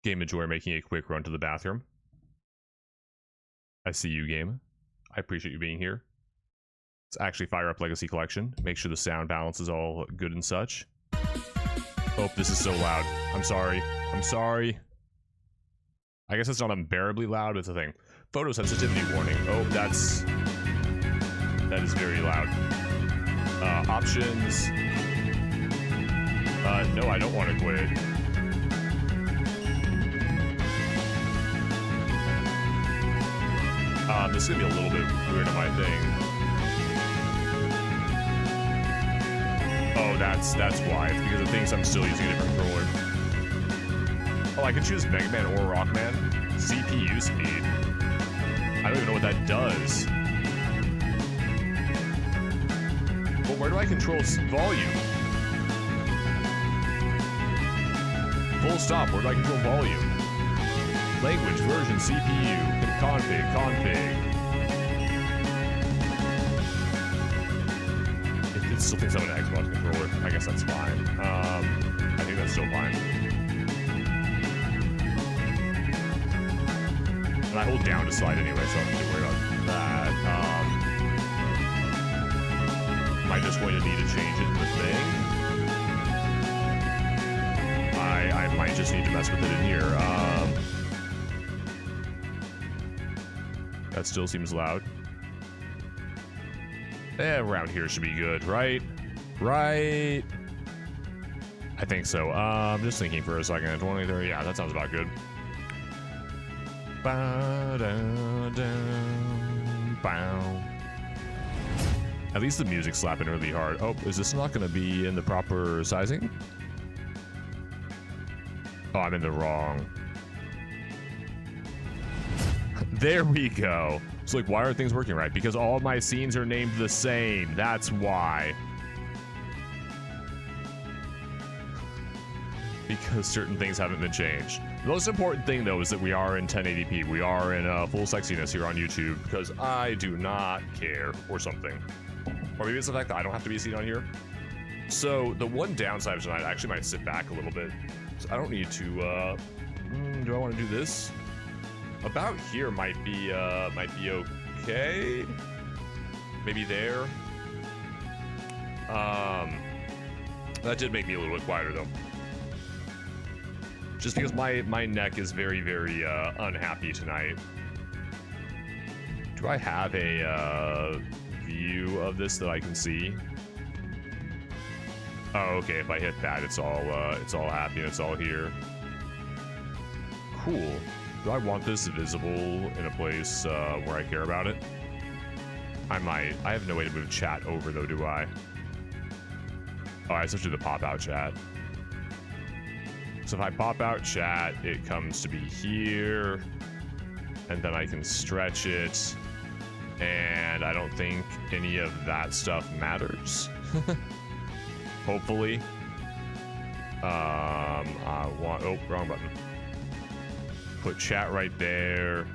Game Enjoyer making a quick run to the bathroom. I see you, game. I appreciate you being here. Let's actually fire up Legacy Collection. Make sure the sound balance is all good and such. Oh, this is so loud. I'm sorry. I'm sorry. I guess it's not unbearably loud, but it's a thing. Photosensitivity warning. Oh, that is very loud. Options. No, I don't want to quit. This is gonna be a little bit weird on my thing. Oh, that's why. It's because it thinks I'm still using a different controller. Oh, I can choose Mega Man or Rockman. CPU speed. I don't even know what that does. But where do I control volume? Full stop. Where do I control volume? Language, version, CPU, config. It still thinks I'm an Xbox controller. I guess that's fine. I think that's still fine. And I hold down to slide anyway, so I don't have to worry about that. Am I just going to need to change it in the thing? I might just need to mess with it in here. That still seems loud. Around here should be good, right? Right. I think so. Just thinking for a second. 20, 30. Yeah, that sounds about good. At least the music's slapping really hard. Oh, is this not going to be in the proper sizing? Oh, I'm in the wrong. There we go. So like, why aren't things working right? Because all my scenes are named the same. That's why. Because certain things haven't been changed. The most important thing, though, is that we are in 1080p. We are in full sexiness here on YouTube, because I do not care, or something. Or maybe it's the fact that I don't have to be seen on here. So the one downside of tonight, I actually might sit back a little bit. So I don't need to, do I want to do this? About here might be okay. Maybe there. That did make me a little bit quieter, though. Just because my neck is very, very unhappy tonight. Do I have a view of this that I can see? Oh, okay. If I hit that, it's all happy and it's all here. Cool. Do I want this visible in a place where I care about it? I might. I have no way to move chat over though, do I? Oh, I switched to the pop-out chat. So if I pop out chat, it comes to be here, and then I can stretch it, and I don't think any of that stuff matters. Hopefully. I want, oh, wrong button. Put chat right there.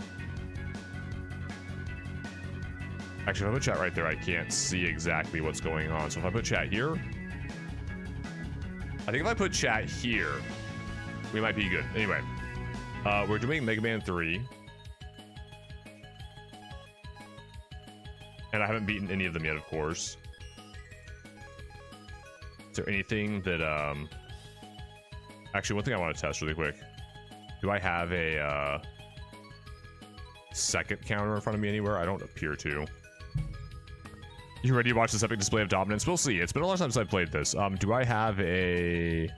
Actually, if I put chat right there, I can't see exactly what's going on. So if I put chat here, I think if I put chat here, we might be good. Anyway, we're doing Mega Man 3. And I haven't beaten any of them yet, of course. Is there anything that, actually, one thing I want to test really quick. Do I have a, second counter in front of me anywhere? I don't appear to. You ready to watch this epic display of dominance? We'll see. It's been a long time since I played this. Do I have a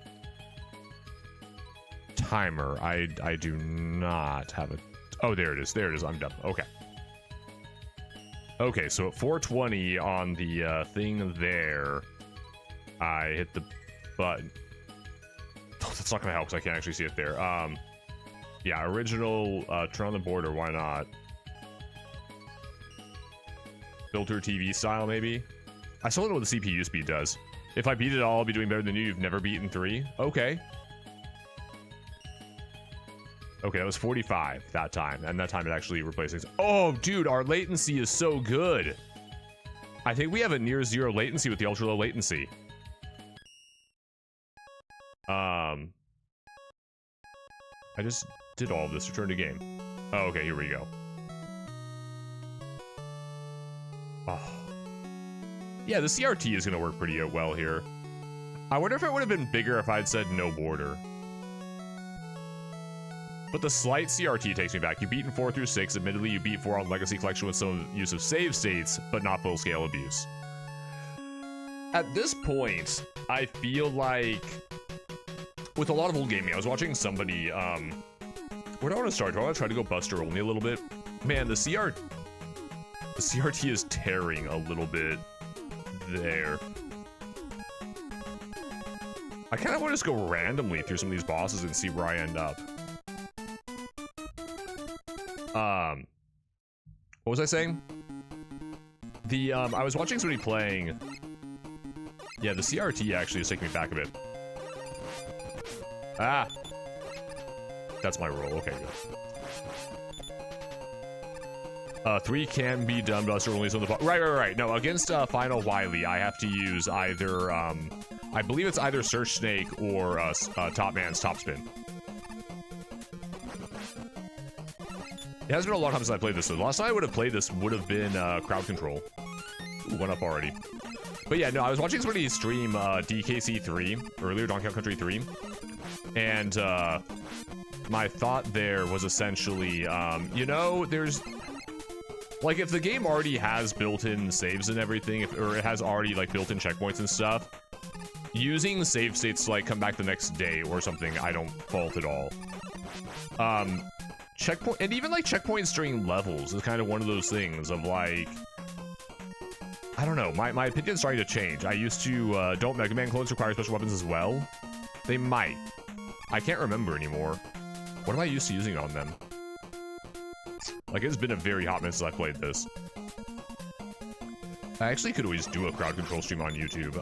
timer? I do not have a... Oh, there it is. There it is. I'm done. Okay. Okay, so at 4:20 on the thing there, I hit the button. Oh, that's not going to help because I can't actually see it there. Yeah, original, turn on the border. Why not? Filter TV style, maybe? I still don't know what the CPU speed does. If I beat it all, I'll be doing better than you. You've never beaten 3. Okay. Okay, that was 45 that time. And that time it actually replaced things. Oh, dude, our latency is so good. I think we have a near zero latency with the ultra low latency. I just did all of this. Return to game. Oh, okay, here we go. Oh. Yeah, the CRT is going to work pretty well here. I wonder if it would have been bigger if I'd said no border. But the slight CRT takes me back. You beat in 4 through 6. Admittedly, you beat 4 on Legacy Collection with some use of save states, but not full-scale abuse. At this point, I feel like with a lot of old gaming, I was watching somebody, where do I want to start? Do I want to try to go Buster only a little bit? Man, the CRT is tearing a little bit there. I kind of want to just go randomly through some of these bosses and see where I end up. What was I saying? I was watching somebody playing. Yeah, the CRT actually is taking me back a bit. Ah! That's my role. Okay, good. 3 can be done, Buster only on the right. No, against Final Wily, I have to use either I believe it's either Search Snake or Top Man's Top Spin. It has been a long time since I played this. So the last time I would have played this would have been Crowd Control. Ooh, went up already. But yeah, no, I was watching somebody stream DKC3 earlier, Donkey Kong Country 3, and my thought there was essentially, you know, there's like if the game already has built-in saves and everything, or it has already like built-in checkpoints and stuff, using save states to like come back the next day or something, I don't fault at all. Checkpoint, and even like checkpoints during levels is kind of one of those things of like, I don't know, my opinion's starting to change. I used to, don't Mega Man clones require special weapons as well? They might. I can't remember anymore. What am I used to using on them? Like, it's been a very hot minute since I played this. I actually could always do a crowd control stream on YouTube.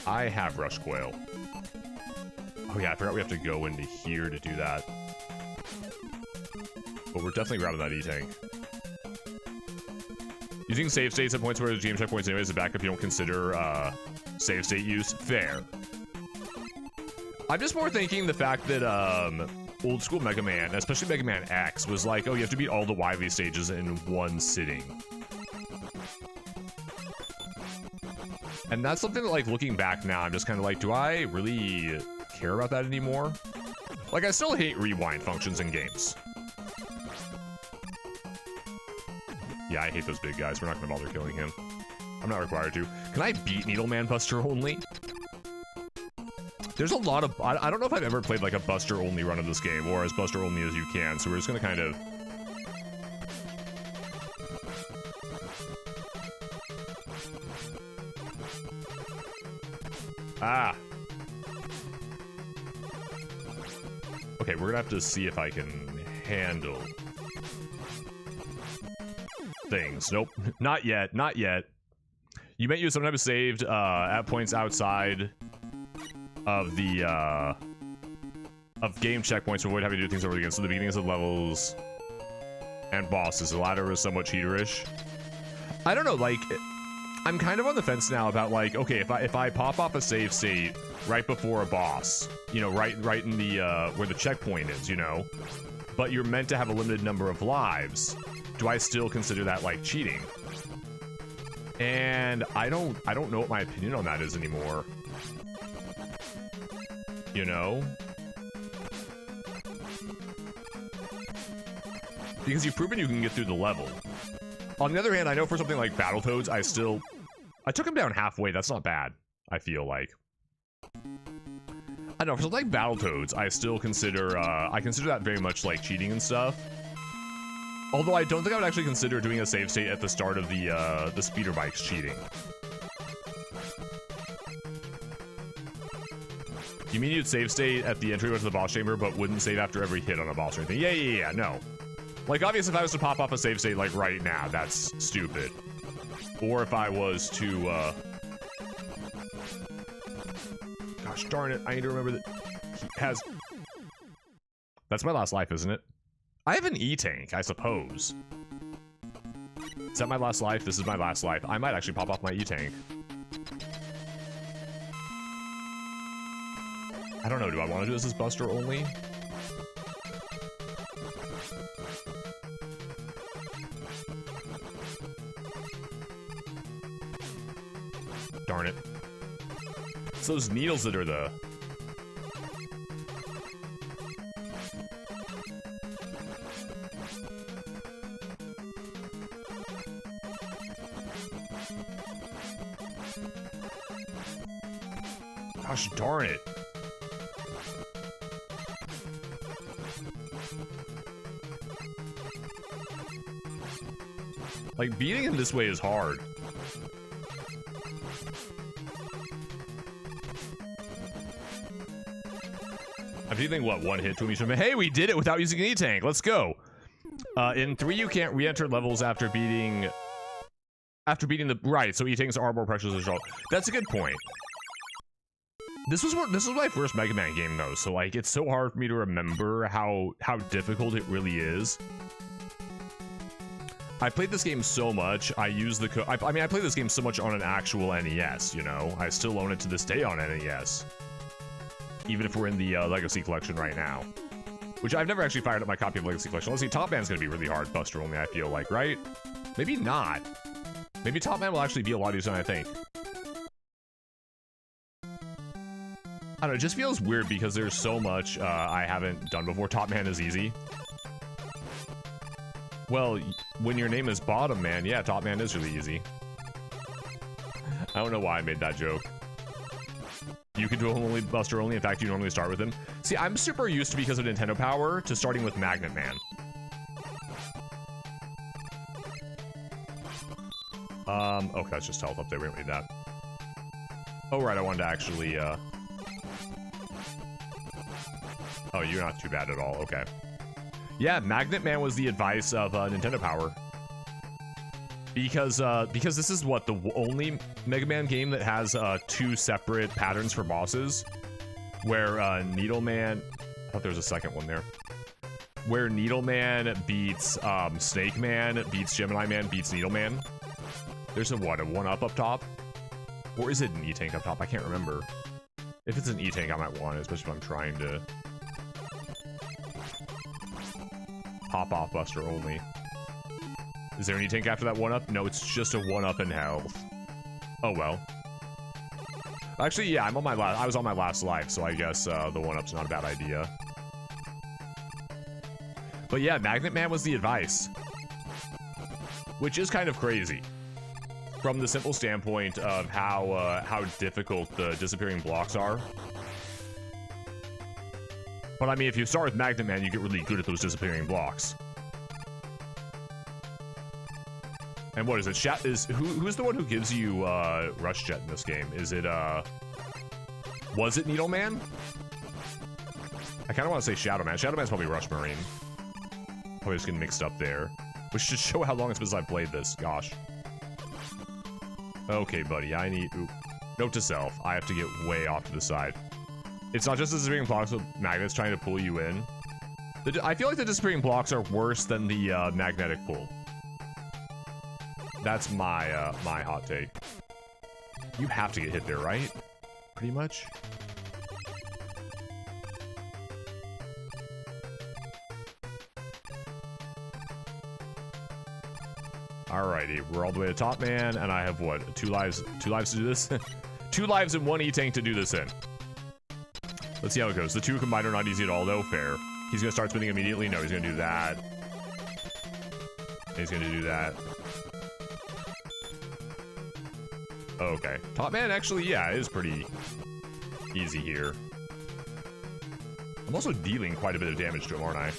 I have Rush Quail. Oh yeah, I forgot we have to go into here to do that. But we're definitely grabbing that E-Tank. Using save states at points where there's game checkpoints anyway as a backup, you don't consider save state use. Fair. I'm just more thinking the fact that old school Mega Man, especially Mega Man X, was like, oh, you have to beat all the Wily stages in one sitting. And that's something that, like, looking back now, I'm just kind of like, do I really care about that anymore? Like, I still hate rewind functions in games. Yeah, I hate those big guys. We're not gonna bother killing him. I'm not required to. Can I beat Needleman Buster only? There's a lot of... I don't know if I've ever played like a Buster only run of this game, or as Buster only as you can, so we're just gonna kind of... Ah! Okay, we're gonna have to see if I can handle... things. Nope. Not yet. Not yet. You may use sometimes saved at points outside of the of game checkpoints to avoid having to do things over again. So the beginnings of levels and bosses. The latter is somewhat cheaterish. I don't know, like I'm kind of on the fence now about like, okay, if I pop off a save state right before a boss, you know, right in the where the checkpoint is, you know, but you're meant to have a limited number of lives. Do I still consider that like cheating? And I don't know what my opinion on that is anymore. You know? Because you've proven you can get through the level. On the other hand, I know for something like Battletoads, I took him down halfway. That's not bad, I feel like. I don't know, for something like Battletoads, I still consider, I consider that very much like cheating and stuff. Although I don't think I would actually consider doing a save state at the start of the speeder bikes cheating. You mean you'd save state at the entryway to the boss chamber, but wouldn't save after every hit on a boss or anything? Yeah, no. Like, obviously, if I was to pop off a save state, like, right now, that's stupid. Or if I was to, gosh darn it, I need to remember that he has... That's my last life, isn't it? I have an E-Tank, I suppose. Is that my last life? This is my last life. I might actually pop off my E-Tank. I don't know, do I want to do this as Buster only? darn it. It's those needles that are the... Gosh darn it. Like, beating him this way is hard. I'm feeling, what, one hit to him each time? Hey, we did it without using an E-Tank. Let's go. In 3, you can't re-enter levels after beating the... Right, so E-Tanks are more precious as well. That's a good point. This was my first Mega Man game, though, so, like, it's so hard for me to remember how difficult it really is. I played this game so much, I use the I mean, I played this game so much on an actual NES, you know? I still own it to this day on NES. Even if we're in the Legacy Collection right now. Which I've never actually fired up my copy of Legacy Collection. Let's see, Top Man's gonna be really hard, Buster only, I feel like, right? Maybe not. Maybe Top Man will actually be a lot easier than I think. I don't know, it just feels weird because there's so much I haven't done before. Top Man is easy. Well, when your name is Bottom Man, yeah, Top Man is really easy. I don't know why I made that joke. You can do only Buster only. In fact, you normally start with him. See, I'm super used to, because of Nintendo Power, to starting with Magnet Man. Okay, that's just health up there. We don't need that. Oh, right, I wanted to actually, Oh, you're not too bad at all. Okay. Yeah, Magnet Man was the advice of Nintendo Power. Because this is what, the only Mega Man game that has 2 separate patterns for bosses, where Needle Man, I thought there was a second one there, where Needle Man beats Snake Man, beats Gemini Man, beats Needle Man. There's a what, a 1-up top? Or is it an E-Tank up top? I can't remember. If it's an E-Tank, I might want it, especially if I'm trying to pop off Buster only. Is there any tank after that 1-up? No, it's just a 1-up in health. Oh well. Actually, yeah, I was on my last life, so I guess the 1-up's not a bad idea. But yeah, Magnet Man was the advice, which is kind of crazy from the simple standpoint of how difficult the disappearing blocks are. But I mean, if you start with Magnet Man, you get really good at those disappearing blocks. And what is it? Who's the one who gives you Rush Jet in this game? Is it was it Needle Man? I kind of want to say Shadow Man. Shadow Man's probably Rush Marine. Probably just getting mixed up there. Which should show how long it's been since I've played this. Gosh. Okay, buddy. I need... Oop. Note to self. I have to get way off to the side. It's not just the disappearing blocks with magnets trying to pull you in. I feel like the disappearing blocks are worse than the magnetic pull. That's my my hot take. You have to get hit there, right? Pretty much. Alrighty, we're all the way to Top Man, and I have what, 2 lives to do this? 2 lives and 1 E-Tank to do this in. Let's see how it goes. The 2 combined are not easy at all, though. Fair. He's gonna start spinning immediately. No, he's gonna do that. He's gonna do that. Okay. Top Man actually, yeah, is pretty easy here. I'm also dealing quite a bit of damage to him, aren't I?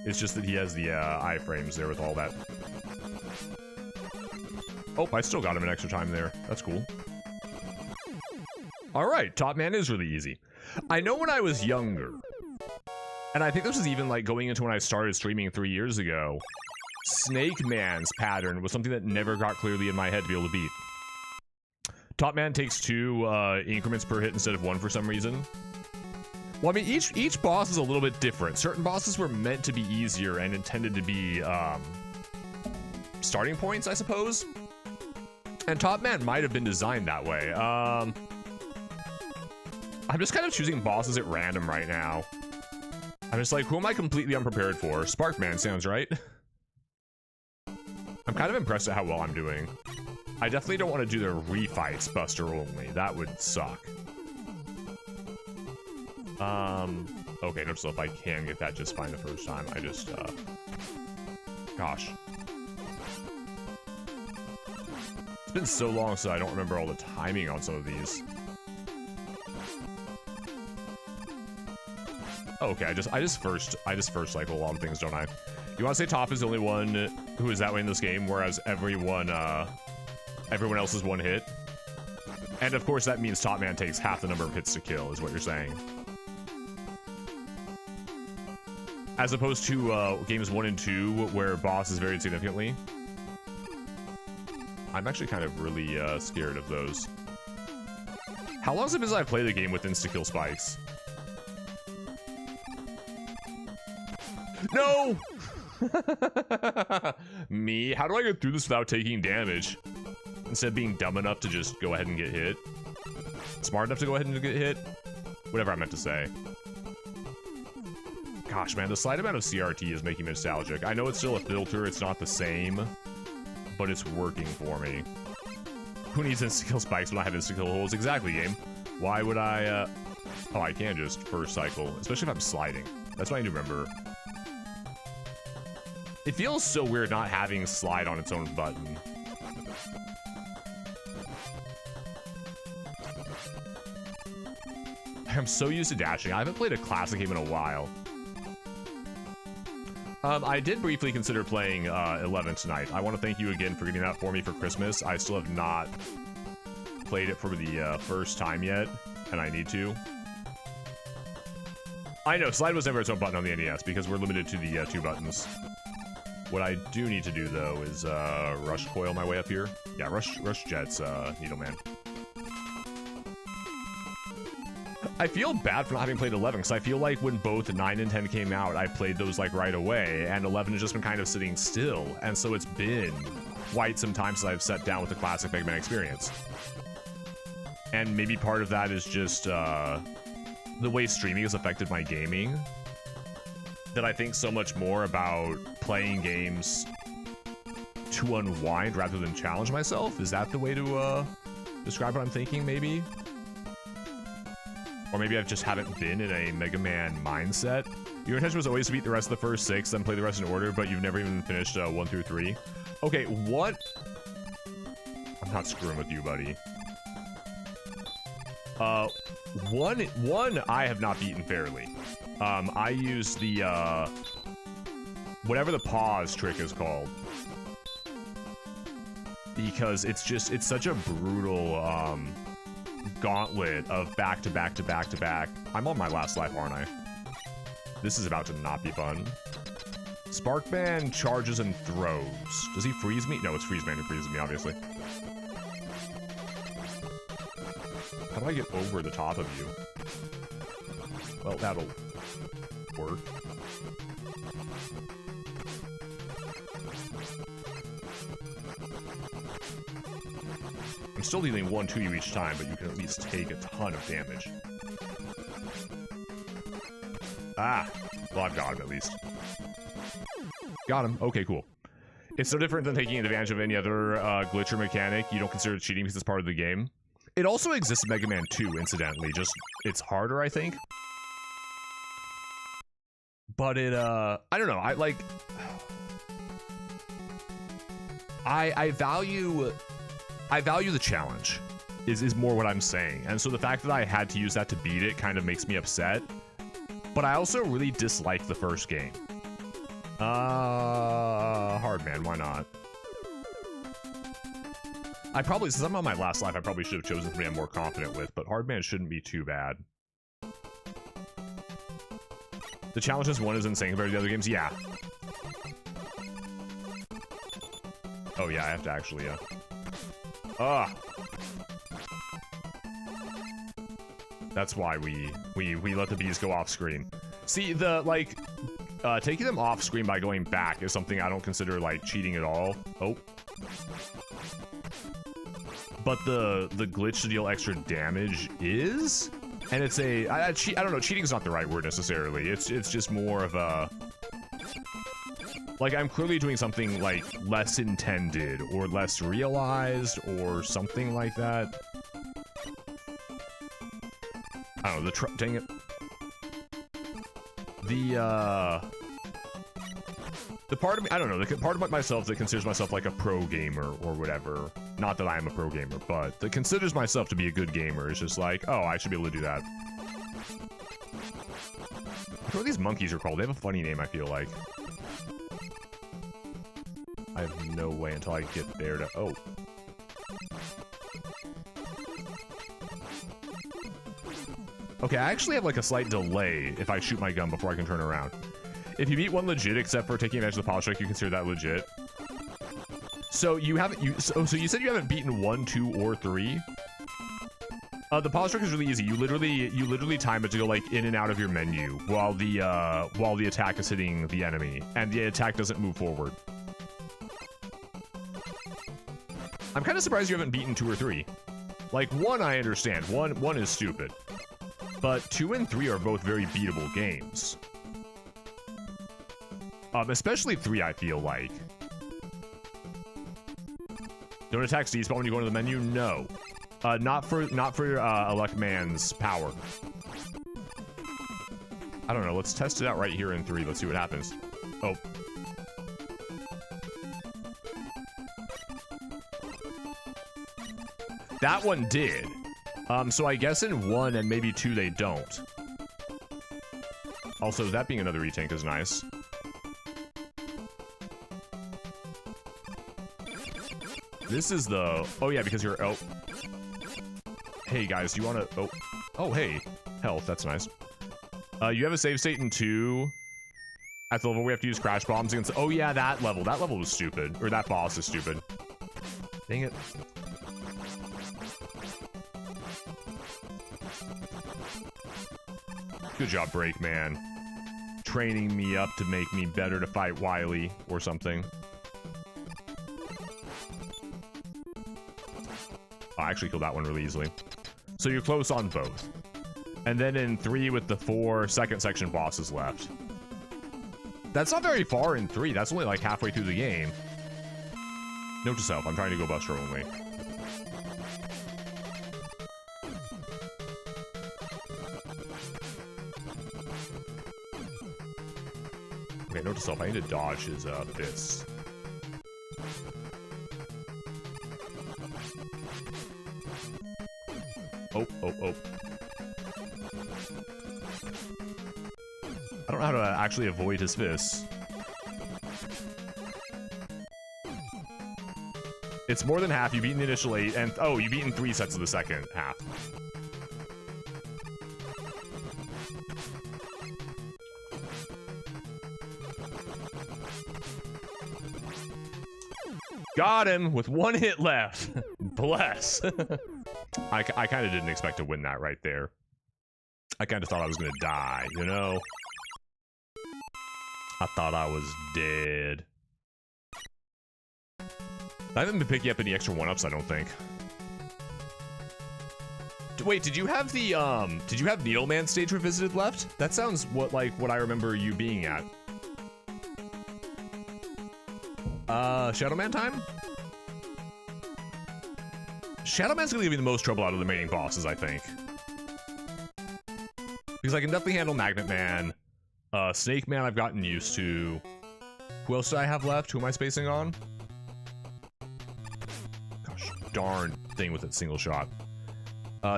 It's just that he has the iframes there with all that. Oh, I still got him an extra time there. That's cool. Alright, Top Man is really easy. I know when I was younger, and I think this was even like going into when I started streaming 3 years ago, Snake Man's pattern was something that never got clearly in my head to be able to beat. Top Man takes 2 increments per hit instead of 1 for some reason. Well, I mean, each boss is a little bit different. Certain bosses were meant to be easier and intended to be starting points, I suppose. And Top Man might have been designed that way. I'm just kind of choosing bosses at random right now. I'm just like, who am I completely unprepared for? Sparkman sounds right. I'm kind of impressed at how well I'm doing. I definitely don't want to do the refights Buster only. That would suck. Okay, no, so if I can get that just fine the first time, I just, gosh. It's been so long, so I don't remember all the timing on some of these. Okay, I just first cycle a lot of things, don't I? You want to say Toph is the only one who is that way in this game, whereas everyone else is one hit? And of course that means Top Man takes half the number of hits to kill, is what you're saying. As opposed to games 1 and 2, where boss is varied significantly. I'm actually kind of really scared of those. How long has it been since I played the game with insta-kill spikes? No! Me? How do I get through this without taking damage? Instead of being dumb enough to just go ahead and get hit. Smart enough to go ahead and get hit? Whatever I meant to say. Gosh, man, the slight amount of CRT is making me nostalgic. I know it's still a filter, it's not the same, but it's working for me. Who needs insta-kill spikes when I have insta-kill holes? Exactly, game. Why would I, Oh, I can just first cycle, especially if I'm sliding. That's what I need to remember. It feels so weird not having slide on its own button. I'm so used to dashing. I haven't played a classic game in a while. I did briefly consider playing 11 tonight. I want to thank you again for getting that for me for Christmas. I still have not played it for the first time yet, and I need to. I know, slide was never its own button on the NES because we're limited to the 2 buttons. What I do need to do, though, is rush coil my way up here. Yeah, rush jets, Needleman. I feel bad for not having played 11, because I feel like when both 9 and 10 came out, I played those, like, right away, and 11 has just been kind of sitting still, and so it's been quite some time since I've sat down with the classic Mega Man experience. And maybe part of that is just, the way streaming has affected my gaming, that I think so much more about playing games to unwind rather than challenge myself. Is that the way to describe what I'm thinking, maybe? Or maybe I just haven't been in a Mega Man mindset. Your intention was always to beat the rest of the first 6, then play the rest in order, but you've never even finished 1 through 3. Okay, what? I'm not screwing with you, buddy. One I have not beaten fairly. I used the, whatever the pause trick is called. Because it's such a brutal, gauntlet of back to back to back to back. I'm on my last life, aren't I? This is about to not be fun. Sparkman charges and throws. Does he freeze me? No, it's Freezeman who freezes me, obviously. How do I get over the top of you? Well, that'll work. I'm still dealing 1 to you each time, but you can at least take a ton of damage. Ah! Well, I've got him at least. Got him. Okay, cool. It's so different than taking advantage of any other glitch or mechanic. You don't consider it cheating because it's part of the game. It also exists in Mega Man 2, incidentally. Just, it's harder, I think. But it, I don't know. I, like... I value the challenge, is more what I'm saying. And so the fact that I had to use that to beat it kind of makes me upset. But I also really dislike the first game. Hard Man, why not? I probably, since I'm on my last life, I probably should have chosen something I'm more confident with, but Hard Man shouldn't be too bad. The challenges one is insane compared to the other games, yeah. Oh yeah, I have to actually, That's why we let the bees go off screen. See, the, like, taking them off screen by going back is something I don't consider, like, cheating at all. Oh. But the glitch to deal extra damage is? And it's a, I don't know, cheating's not the right word necessarily. It's just more of a, Like, I'm clearly doing something, like, less intended or less realized or something like that. I don't know, dang it. The part of me, I don't know, the part of myself that considers myself like a pro gamer or whatever, not that I am a pro gamer, but that considers myself to be a good gamer is just like, oh, I should be able to do that. I forget what these monkeys are called. They have a funny name, I feel like. I have no way until I get there to... Oh. Okay, I actually have like a slight delay if I shoot my gun before I can turn around. If you beat one legit, except for taking advantage of the polish strike, you consider that legit. So you haven't... So you said you haven't beaten 1, 2, or 3? The polish strike is really easy. You literally time it to go like in and out of your menu while the attack is hitting the enemy, and the attack doesn't move forward. I'm kind of surprised you haven't beaten 2 or 3. Like 1, I understand. One is stupid, but 2 and 3 are both very beatable games. Especially 3, I feel like. Don't attack C-spot when you go into the menu. No. Not for Elecman's power. I don't know. Let's test it out right here in 3. Let's see what happens. Oh. That one did. So I guess in 1 and maybe 2 they don't. Also, that being another retank is nice. This is the... Oh yeah, because you're... Oh. Hey guys, do you want to... Oh. Oh, hey. Health, that's nice. You have a save state in 2. At the level we have to use crash bombs against... Oh yeah, that level. That level was stupid. Or that boss is stupid. Dang it. Good job, Breakman. Training me up to make me better to fight Wily or something. I actually killed that one really easily. So you're close on both. And then in 3 with the 4 second section bosses left. That's not very far in 3. That's only like halfway through the game. Note to self, I'm trying to go Buster only. Okay, note to self, I need to dodge his fists. Oh, oh, oh. I don't know how to actually avoid his fists. It's more than half. You've beaten the initial 8, and oh, you've beaten 3 sets of the second half. Got him with 1 hit left. Bless. I kind of didn't expect to win that right there. I kind of thought I was going to die, you know? I thought I was dead. I haven't been picking up any extra 1-ups, I don't think. Wait, did you have the, did you have Needleman stage revisited left? That sounds like what I remember you being at. Shadowman time? Shadowman's gonna give me the most trouble out of the remaining bosses, I think. Because I can definitely handle Magnet Man. Snake Man I've gotten used to. Who else do I have left? Who am I spacing on? Gosh darn thing with that single shot.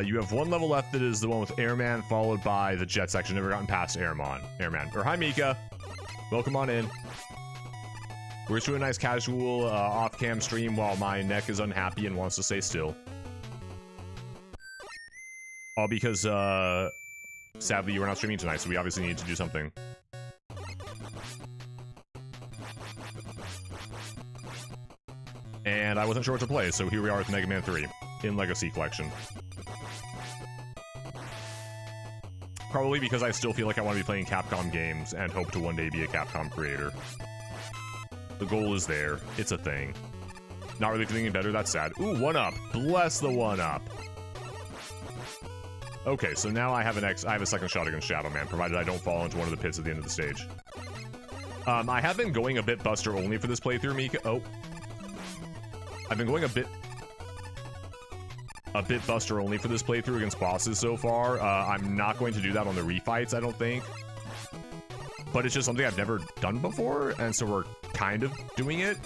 You have 1 level left that is the one with Airman, followed by the jet section. Never gotten past Airman. Or hi Mika. Welcome on in. We're just doing a nice casual off-cam stream while my neck is unhappy and wants to stay still. All because, sadly, you were not streaming tonight, so we obviously need to do something. And I wasn't sure what to play, so here we are with Mega Man 3 in Legacy Collection. Probably because I still feel like I want to be playing Capcom games and hope to one day be a Capcom creator. The goal is there. It's a thing. Not really feeling any better. That's sad. Ooh, 1-up. Bless the 1-up. Okay, so now I have a second shot against Shadow Man, provided I don't fall into one of the pits at the end of the stage. I have been going a bit Buster only for this playthrough, Mika. Oh. I've been going a bit Buster only for this playthrough against bosses so far. I'm not going to do that on the refights, I don't think. But it's just something I've never done before, and so we're kind of doing it.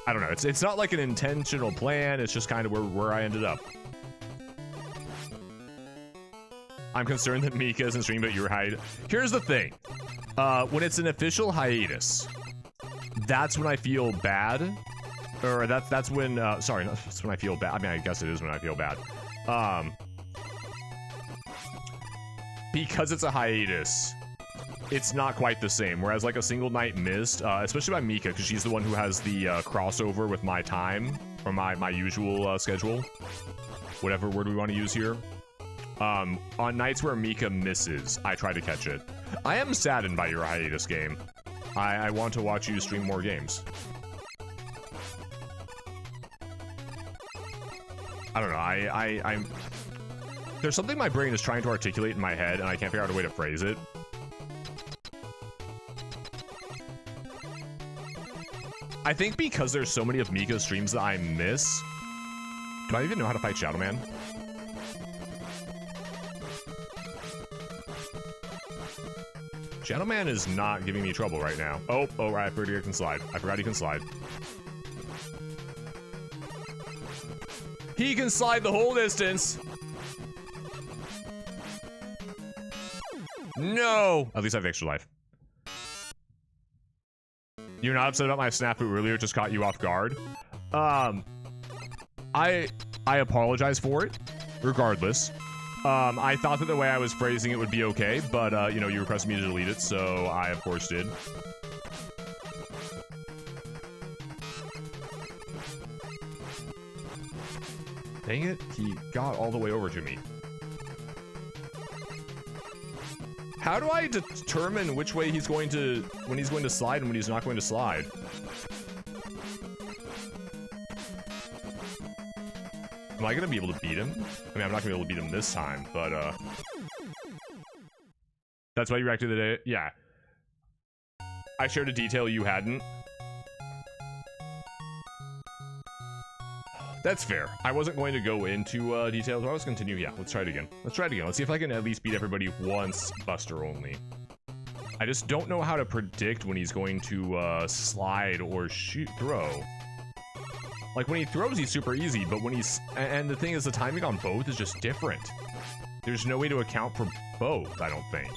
I don't know. It's not like an intentional plan. It's just kind of where I ended up. I'm concerned that Mika isn't streaming, but you're hiding. Here's the thing. When it's an official hiatus, that's when I feel bad. Or that's when, sorry, that's when I feel bad. I mean, I guess it is when I feel bad. Because it's a hiatus, it's not quite the same. Whereas like a single night missed, especially by Mika, because she's the one who has the crossover with my time, or my usual schedule. Whatever word we want to use here. On nights where Mika misses, I try to catch it. I am saddened by your hiatus game. I want to watch you stream more games. I don't know, I'm... There's something my brain is trying to articulate in my head, and I can't figure out a way to phrase it. I think because there's so many of Mika's streams that I miss... Do I even know how to fight Shadow Man? Shadow Man is not giving me trouble right now. Oh, right, I forgot he can slide. I forgot he can slide. He can slide the whole distance. No! At least I have extra life. You're not upset about my snafu earlier, it just caught you off guard. I apologize for it, regardless. I thought that the way I was phrasing it would be okay, but, you know, you requested me to delete it, so I, of course, did. Dang it, he got all the way over to me. How do I determine which way he's going to, when he's going to slide and when he's not going to slide? Am I gonna be able to beat him? I mean, I'm not gonna be able to beat him this time, but, that's why you reacted today? Yeah. I shared a detail you hadn't. That's fair. I wasn't going to go into, details, but I'll just continue. Yeah, let's try it again. Let's try it again. Let's see if I can at least beat everybody once, Buster only. I just don't know how to predict when he's going to, slide or throw. Like, when he throws, he's super easy, but when he's... And the thing is, the timing on both is just different. There's no way to account for both, I don't think.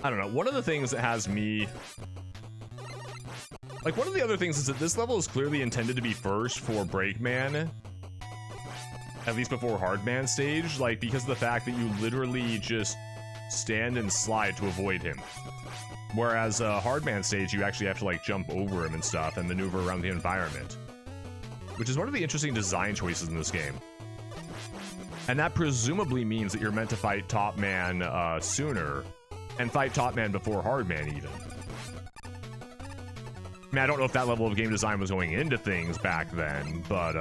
I don't know. One of the things that has me... Like, one of the other things is that this level is clearly intended to be first for Breakman. At least before Hardman stage. Like, because of the fact that you literally just... stand and slide to avoid him. Whereas Hardman stage, you actually have to like jump over him and stuff and maneuver around the environment. Which is one of the interesting design choices in this game. And that presumably means that you're meant to fight Top Man sooner and fight Top Man before Hardman even. I mean, I don't know if that level of game design was going into things back then, but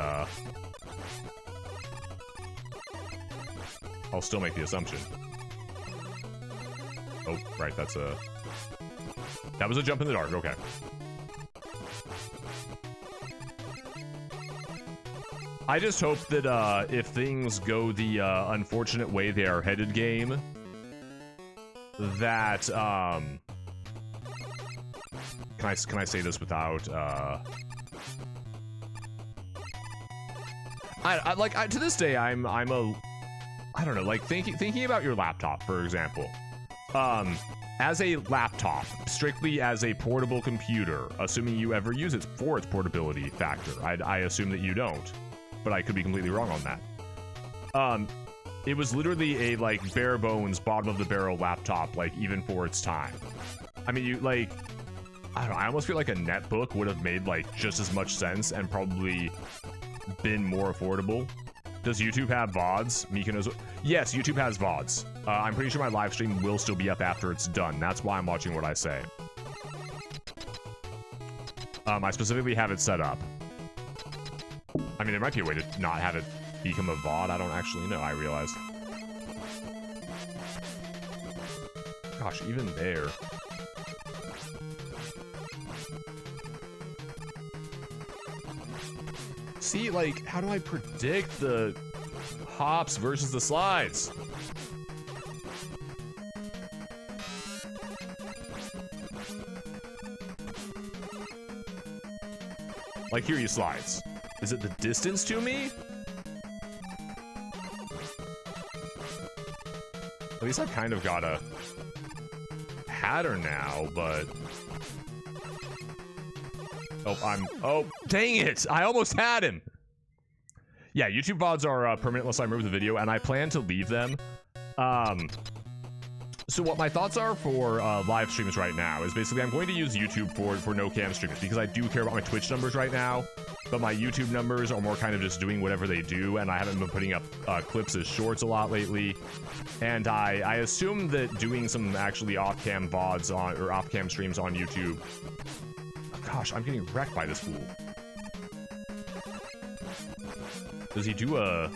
I'll still make the assumption. Oh, right, that was a jump in the dark, okay. I just hope that, if things go the, unfortunate way they are headed game, that, can I say this without, to this day, I don't know, like, thinking about your laptop, for example. As a laptop, strictly as a portable computer, assuming you ever use it for its portability factor. I assume that you don't, but I could be completely wrong on that. It was literally a, like, bare bones, bottom of the barrel laptop, like, even for its time. I mean, you, like, I don't know, I almost feel like a netbook would have made, like, just as much sense and probably been more affordable. Does YouTube have VODs? Mika knows. Yes, YouTube has VODs. I'm pretty sure my live stream will still be up after it's done. That's why I'm watching what I say. I specifically have it set up. I mean, there might be a way to not have it become a VOD? I don't actually know, I realized. Gosh, even there. See, like, how do I predict the hops versus the slides? Like, here he slides. Is it the distance to me? At least I've kind of got a pattern now, but... Oh, dang it! I almost had him! Yeah, YouTube VODs are permanent unless I remove the video, and I plan to leave them. So what my thoughts are for live streams right now is basically I'm going to use YouTube for no cam streams because I do care about my Twitch numbers right now, but my YouTube numbers are more kind of just doing whatever they do, and I haven't been putting up clips as shorts a lot lately. And I assume that doing some actually off-cam VODs on or off-cam streams on YouTube. Oh, gosh, I'm getting wrecked by this fool. Does he do a...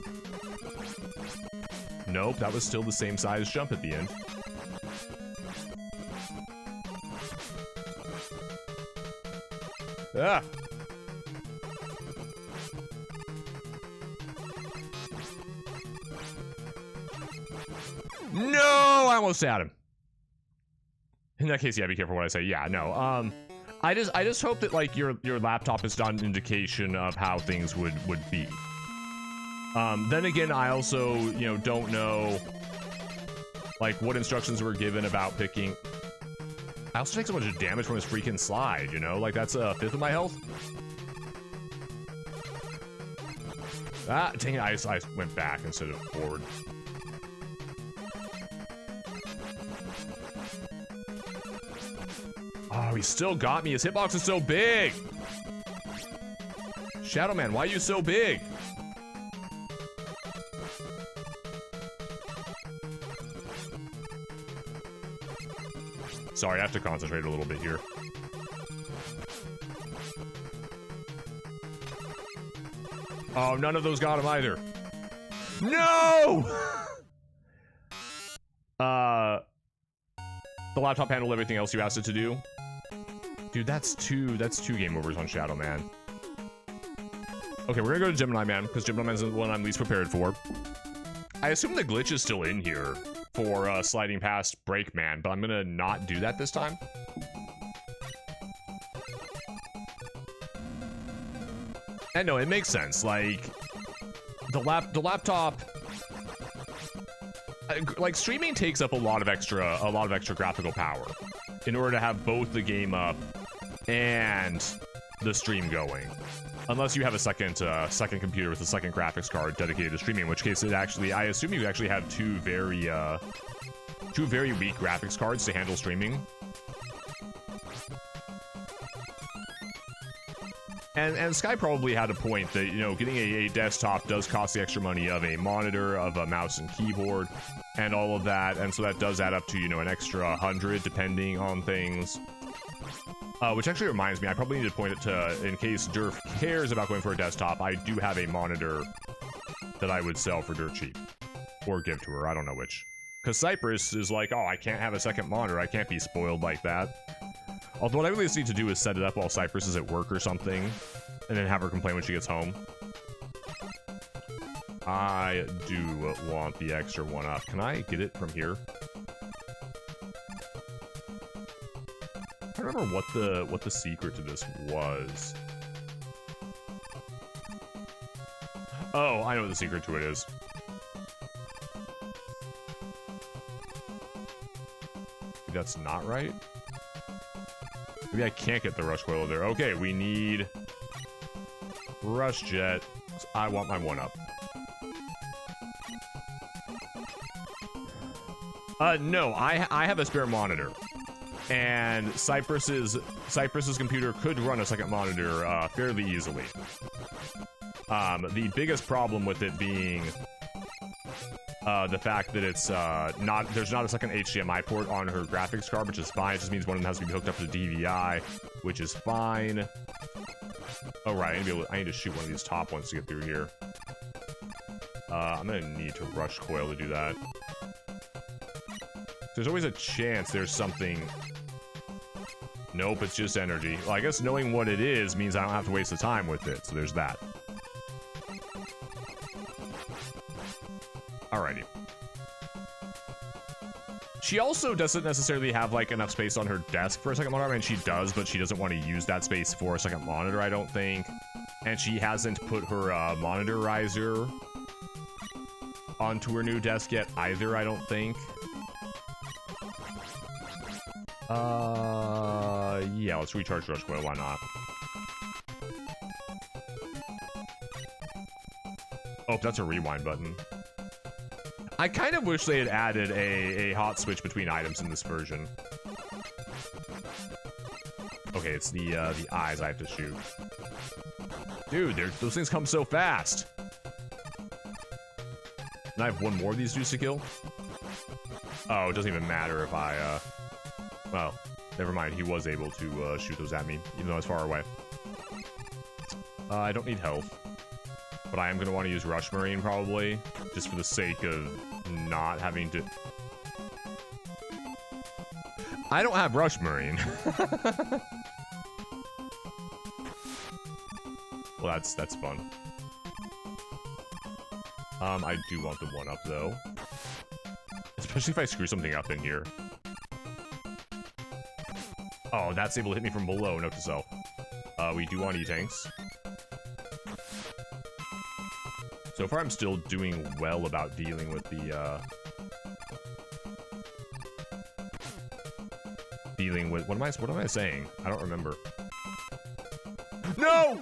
Nope, that was still the same size jump at the end. Ah! No! I almost had him. In that case, yeah, be careful what I say. Yeah, no. I just hope that like your laptop is not an indication of how things would be. Then again, I also, you know, don't know like what instructions were given about picking. I also take so much damage from his freaking slide, you know? Like, that's a fifth of my health. Ah, dang it, I went back instead of forward. Oh, he still got me. His hitbox is so big. Shadow Man, why are you so big? Sorry, I have to concentrate a little bit here. Oh, none of those got him either. No! The laptop handled everything else you asked it to do. Dude, that's two game overs on Shadow Man. Okay, we're gonna go to Gemini Man, because Gemini Man's the one I'm least prepared for. I assume the glitch is still in here for sliding past Breakman, but I'm gonna not do that this time. And no, it makes sense. Like the laptop, like streaming takes up a lot of extra graphical power in order to have both the game up and the stream going. Unless you have a second computer with a second graphics card dedicated to streaming, in which case it actually, I assume you actually have two very weak graphics cards to handle streaming. And Sky probably had a point that, you know, getting a desktop does cost the extra money of a monitor, of a mouse and keyboard, and all of that, and so that does add up to, you know, an extra 100 depending on things. Which actually reminds me, I probably need to point it to, in case Durf cares about going for a desktop, I do have a monitor that I would sell for dirt cheap. Or give to her, I don't know which. Because Cypress is like, oh, I can't have a second monitor, I can't be spoiled like that. Although what I really just need to do is set it up while Cypress is at work or something, and then have her complain when she gets home. I do want the extra one up. Can I get it from here? I don't remember what the secret to this was. Oh, I know what the secret to it is. Maybe that's not right. Maybe I can't get the rush coil there. Okay, we need rush jet. I want my one up. No, I have a spare monitor. And Cypress's computer could run a second monitor fairly easily. The biggest problem with it being the fact that it's there's not a second HDMI port on her graphics card, which is fine. It just means one of them has to be hooked up to DVI, which is fine. Oh right, I need to shoot one of these top ones to get through here. I'm gonna need to rush coil to do that. There's always a chance there's something. Nope, it's just energy. Well, I guess knowing what it is means I don't have to waste the time with it, so there's that. Alrighty. She also doesn't necessarily have, like, enough space on her desk for a second monitor. I mean, she does, but she doesn't want to use that space for a second monitor, I don't think. And she hasn't put her monitor riser onto her new desk yet either, I don't think. Yeah, let's recharge Rush Coil, why not? Oh, that's a rewind button. I kind of wish they had added a hot switch between items in this version. Okay, it's the eyes I have to shoot. Dude, those things come so fast. And I have one more of these dudes to kill? Oh, it doesn't even matter if I, well, never mind. He was able to shoot those at me, even though I was far away. I don't need health. But I am going to want to use Rush Marine, probably. Just for the sake of not having to... I don't have Rush Marine. Well, that's fun. I do want the 1-up, though. Especially if I screw something up in here. Oh, that's able to hit me from below, note to self. We do want E-Tanks. So far, I'm still doing well about dealing with the, dealing with, what am I saying? I don't remember. No!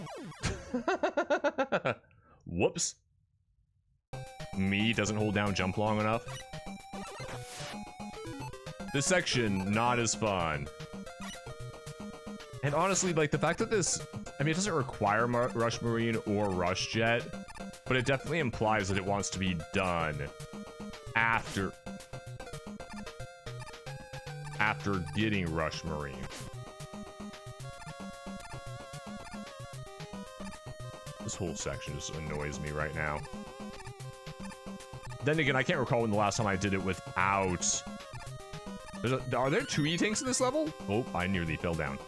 Whoops. Me doesn't hold down jump long enough. This section, not as fun. And honestly, like, the fact that this, I mean, it doesn't require Rush Marine or Rush Jet, but it definitely implies that it wants to be done after getting Rush Marine. This whole section just annoys me right now. Then again, I can't recall when the last time I did it without... Are there 2 E-Tanks in this level? Oh, I nearly fell down.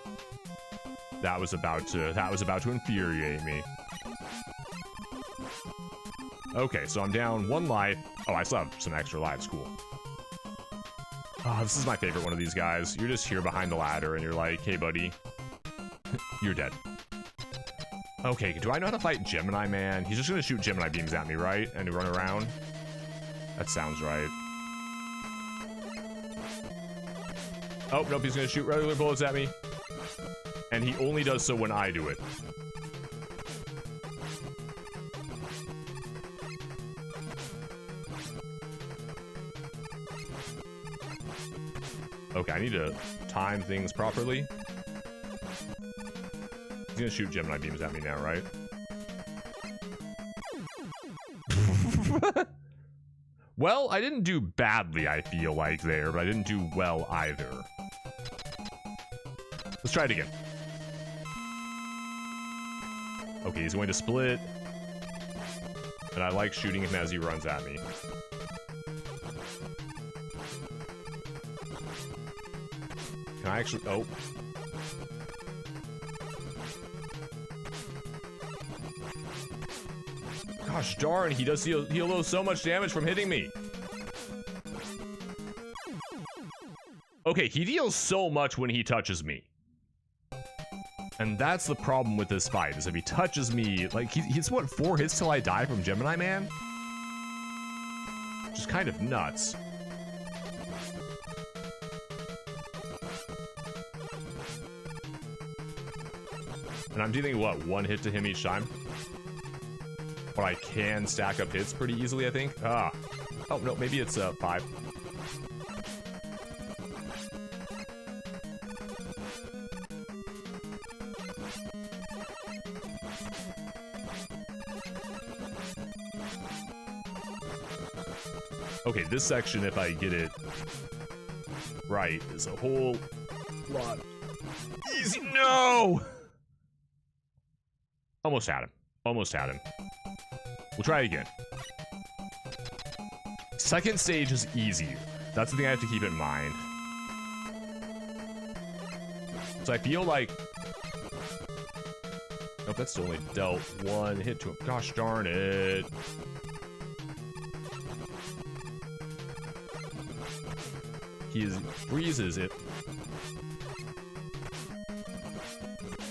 That was about to infuriate me. Okay, so I'm down 1 life. Oh, I still have some extra lives. Cool. Oh, this is my favorite one of these guys. You're just here behind the ladder, and you're like, hey, buddy. You're dead. Okay, do I know how to fight Gemini Man? He's just gonna shoot Gemini beams at me, right? And run around? That sounds right. Oh, nope, he's gonna shoot regular bullets at me. And he only does so when I do it. Okay, I need to time things properly. He's gonna shoot Gemini beams at me now, right? Well, I didn't do badly, I feel like, there, but I didn't do well either. Let's try it again. Okay, he's going to split. And I like shooting him as he runs at me. Can I actually... Oh. Gosh darn, he does heal so much damage from hitting me. Okay, he deals so much when he touches me. And that's the problem with this fight, is if he touches me, like, he's what, 4 hits till I die from Gemini Man? Which is kind of nuts. And I'm dealing, what, 1 hit to him each time? But I can stack up hits pretty easily, I think. Ah. Oh, no, maybe it's 5. Okay, this section, if I get it right, is a whole lot easy. No! Almost had him. Almost had him. We'll try it again. Second stage is easy. That's the thing I have to keep in mind. So I feel like... Nope, that's still only dealt one hit to him. Gosh darn it. He freezes it.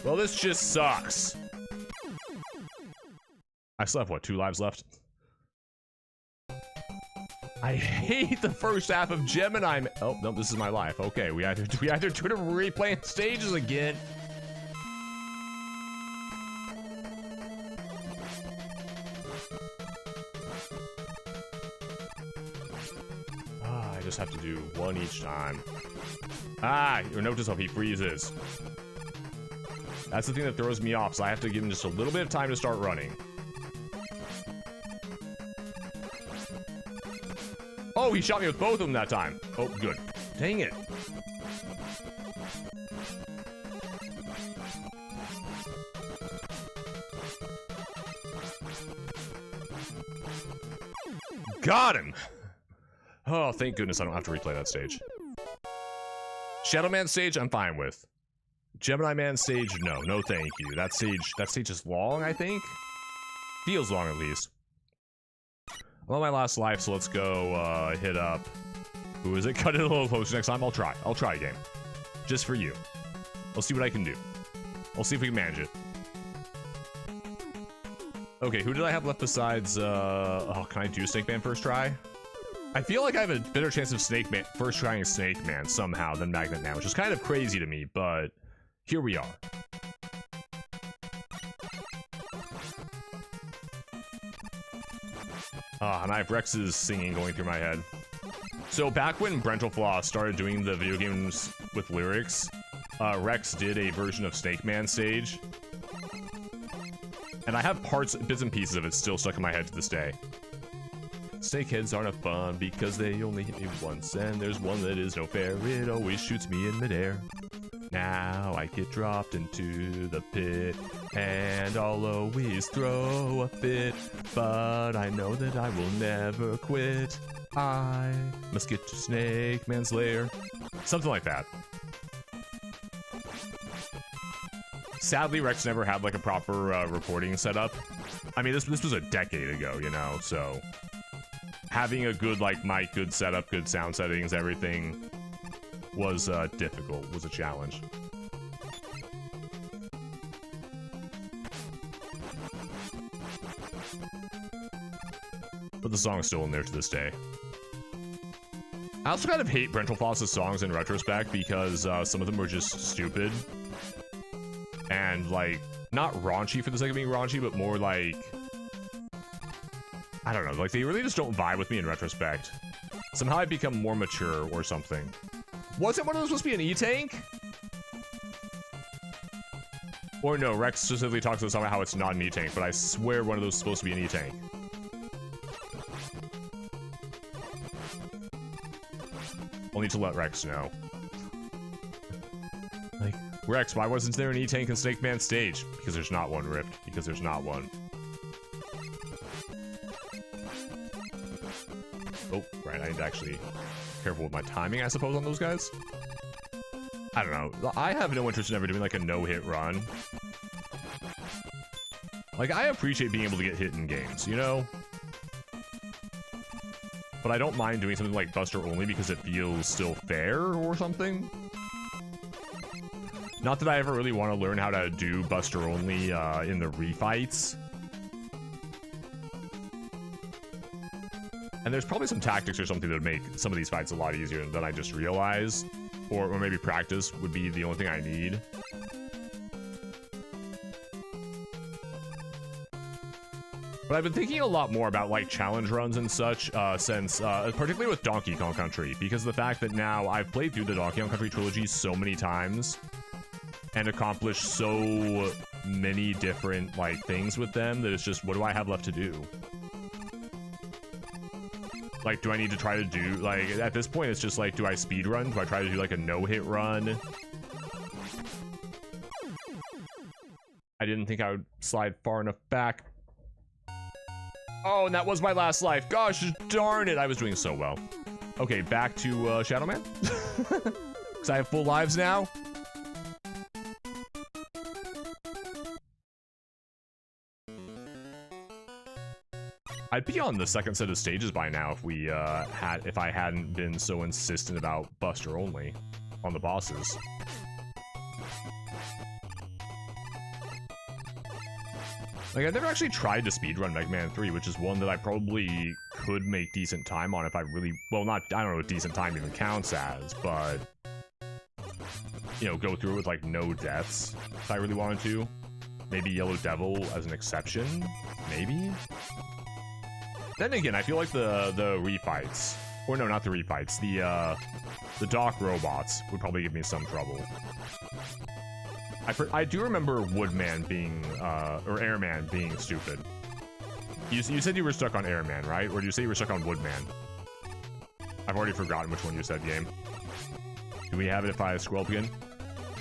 Well, this just sucks. I still have, what, 2 lives left? I hate the first half of Gemini. Oh, no, this is my life. Okay, we either do replaying stages again. I just have to do one each time. You notice how he freezes. That's the thing that throws me off, so I have to give him just a little bit of time to start running. Oh, he shot me with both of them that time. Oh, good. Dang it. Got him. Oh, thank goodness I don't have to replay that stage. Shadow Man stage, I'm fine with. Gemini Man stage, no. No thank you. That stage is long, I think? Feels long, at least. I'm on my last life, so let's go, hit up... Who is it? Cut it a little closer next time. I'll try a game. Just for you. I'll see what I can do. I'll see if we can manage it. Okay, who did I have left besides, oh, can I do Snake Man first try? I feel like I have a better chance of Snake Man first trying Snake Man somehow than Magnet Man, which is kind of crazy to me, but here we are. And I have Rex's singing going through my head. So back when Brentalfloss started doing the video games with lyrics, Rex did a version of Snake Man stage. And I have bits and pieces of it still stuck in my head to this day. Snakeheads aren't fun because they only hit me once, and there's one that is no fair. It always shoots me in midair. Now I get dropped into the pit, and I'll always throw a fit, but I know that I will never quit. I must get to Snake Man's lair. Something like that. Sadly, Rex never had like a proper recording setup. I mean, this was a decade ago, you know, so having a good like mic, good setup, good sound settings, everything was difficult, was a challenge. But the song's still in there to this day. I also kind of hate Brentalfloss's songs in retrospect because some of them were just stupid. And like, not raunchy for the sake of being raunchy, but more like, I don't know, like they really just don't vibe with me in retrospect. Somehow I've become more mature or something. Wasn't one of those supposed to be an E-Tank? Or no, Rex specifically talks about how it's not an E-Tank, but I swear one of those is supposed to be an E-Tank. I'll need to let Rex know. Like, Rex, why wasn't there an E-Tank in Snake Man stage? Because there's not one, Rift. Because there's not one. Oh, right, I need to actually be careful with my timing, I suppose, on those guys. I don't know. I have no interest in ever doing, like, a no-hit run. Like, I appreciate being able to get hit in games, you know? But I don't mind doing something like Buster only because it feels still fair or something. Not that I ever really want to learn how to do Buster only in the refights. And there's probably some tactics or something that would make some of these fights a lot easier than I just realized. Or maybe practice would be the only thing I need. But I've been thinking a lot more about like challenge runs and such since, particularly with Donkey Kong Country, because the fact that now I've played through the Donkey Kong Country trilogy so many times and accomplished so many different like things with them that it's just, what do I have left to do? Like, do I need to try to do, like, at this point it's just like, do I speed run? Do I try to do like a no-hit run? I didn't think I would slide far enough back. Oh, and that was my last life. Gosh, darn it. I was doing so well. Okay, back to Shadow Man. Because I have full lives now. I'd be on the second set of stages by now if I hadn't been so insistent about Buster only on the bosses. Like, I've never actually tried to speedrun Mega Man 3, which is one that I probably could make decent time on if I really, well, not, I don't know what decent time even counts as, but, you know, go through it with, like, no deaths if I really wanted to. Maybe Yellow Devil as an exception, maybe? Then again, I feel like the refights, or no, not the refights, the Dock robots would probably give me some trouble. I do remember Woodman being, or Airman being stupid. You said you were stuck on Airman, right? Or did you say you were stuck on Woodman? I've already forgotten which one you said, game. Do we have it if I scroll up again?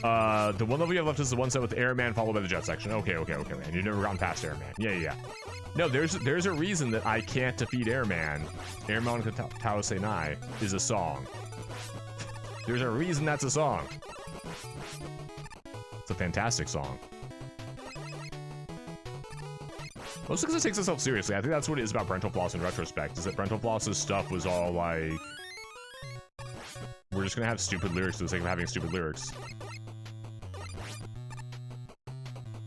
The one level you have left is the one set with Airman followed by the jet section. Okay, man. You've never gotten past Airman. Yeah. No, there's a reason that I can't defeat Airman. Airman Tao Senai is a song. There's a reason that's a song. It's a fantastic song. Mostly because it takes itself seriously. I think that's what it is about Parental Floss in retrospect, is that Parental Floss's stuff was all like, we're just gonna have stupid lyrics for the sake of having stupid lyrics.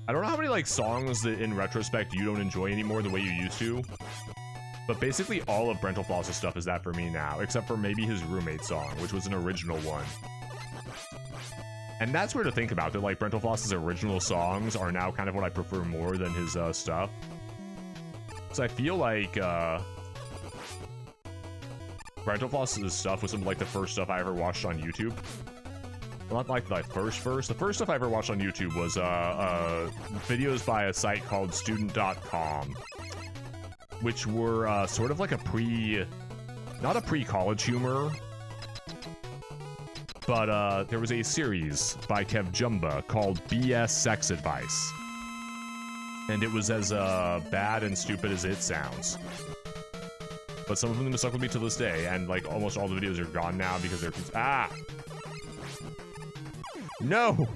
I don't know how many like songs that in retrospect you don't enjoy anymore the way you used to, but basically all of Parental Floss's stuff is that for me now, except for maybe his Roommate song, which was an original one. And that's weird to think about, that like Parental Floss's original songs are now kind of what I prefer more than his stuff. So I feel like Parental Floss's stuff was some of like the first stuff I ever watched on YouTube. Well, not like the first. The first stuff I ever watched on YouTube was videos by a site called student.com, which were sort of like a not a pre-college humor, but there was a series by Kev Jumba called BS Sex Advice. And it was as bad and stupid as it sounds. But some of them stuck with me to this day, and like almost all the videos are gone now because they're No!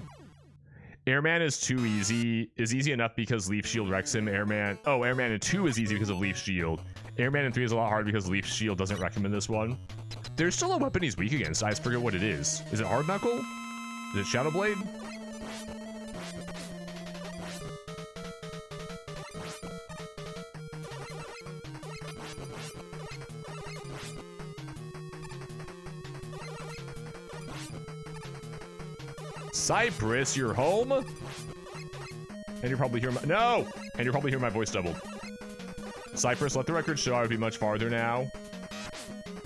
Airman is too easy. Is easy enough because Leaf Shield wrecks him. Airman in 2 is easy because of Leaf Shield. Airman in 3 is a lot harder because Leaf Shield doesn't recommend this one. There's still a weapon he's weak against. I just forget what it is. Is it Hard Knuckle? Is it Shadow Blade? Cypress, you're home? And you're probably hearing my voice doubled. Cypress, let the record show I would be much farther now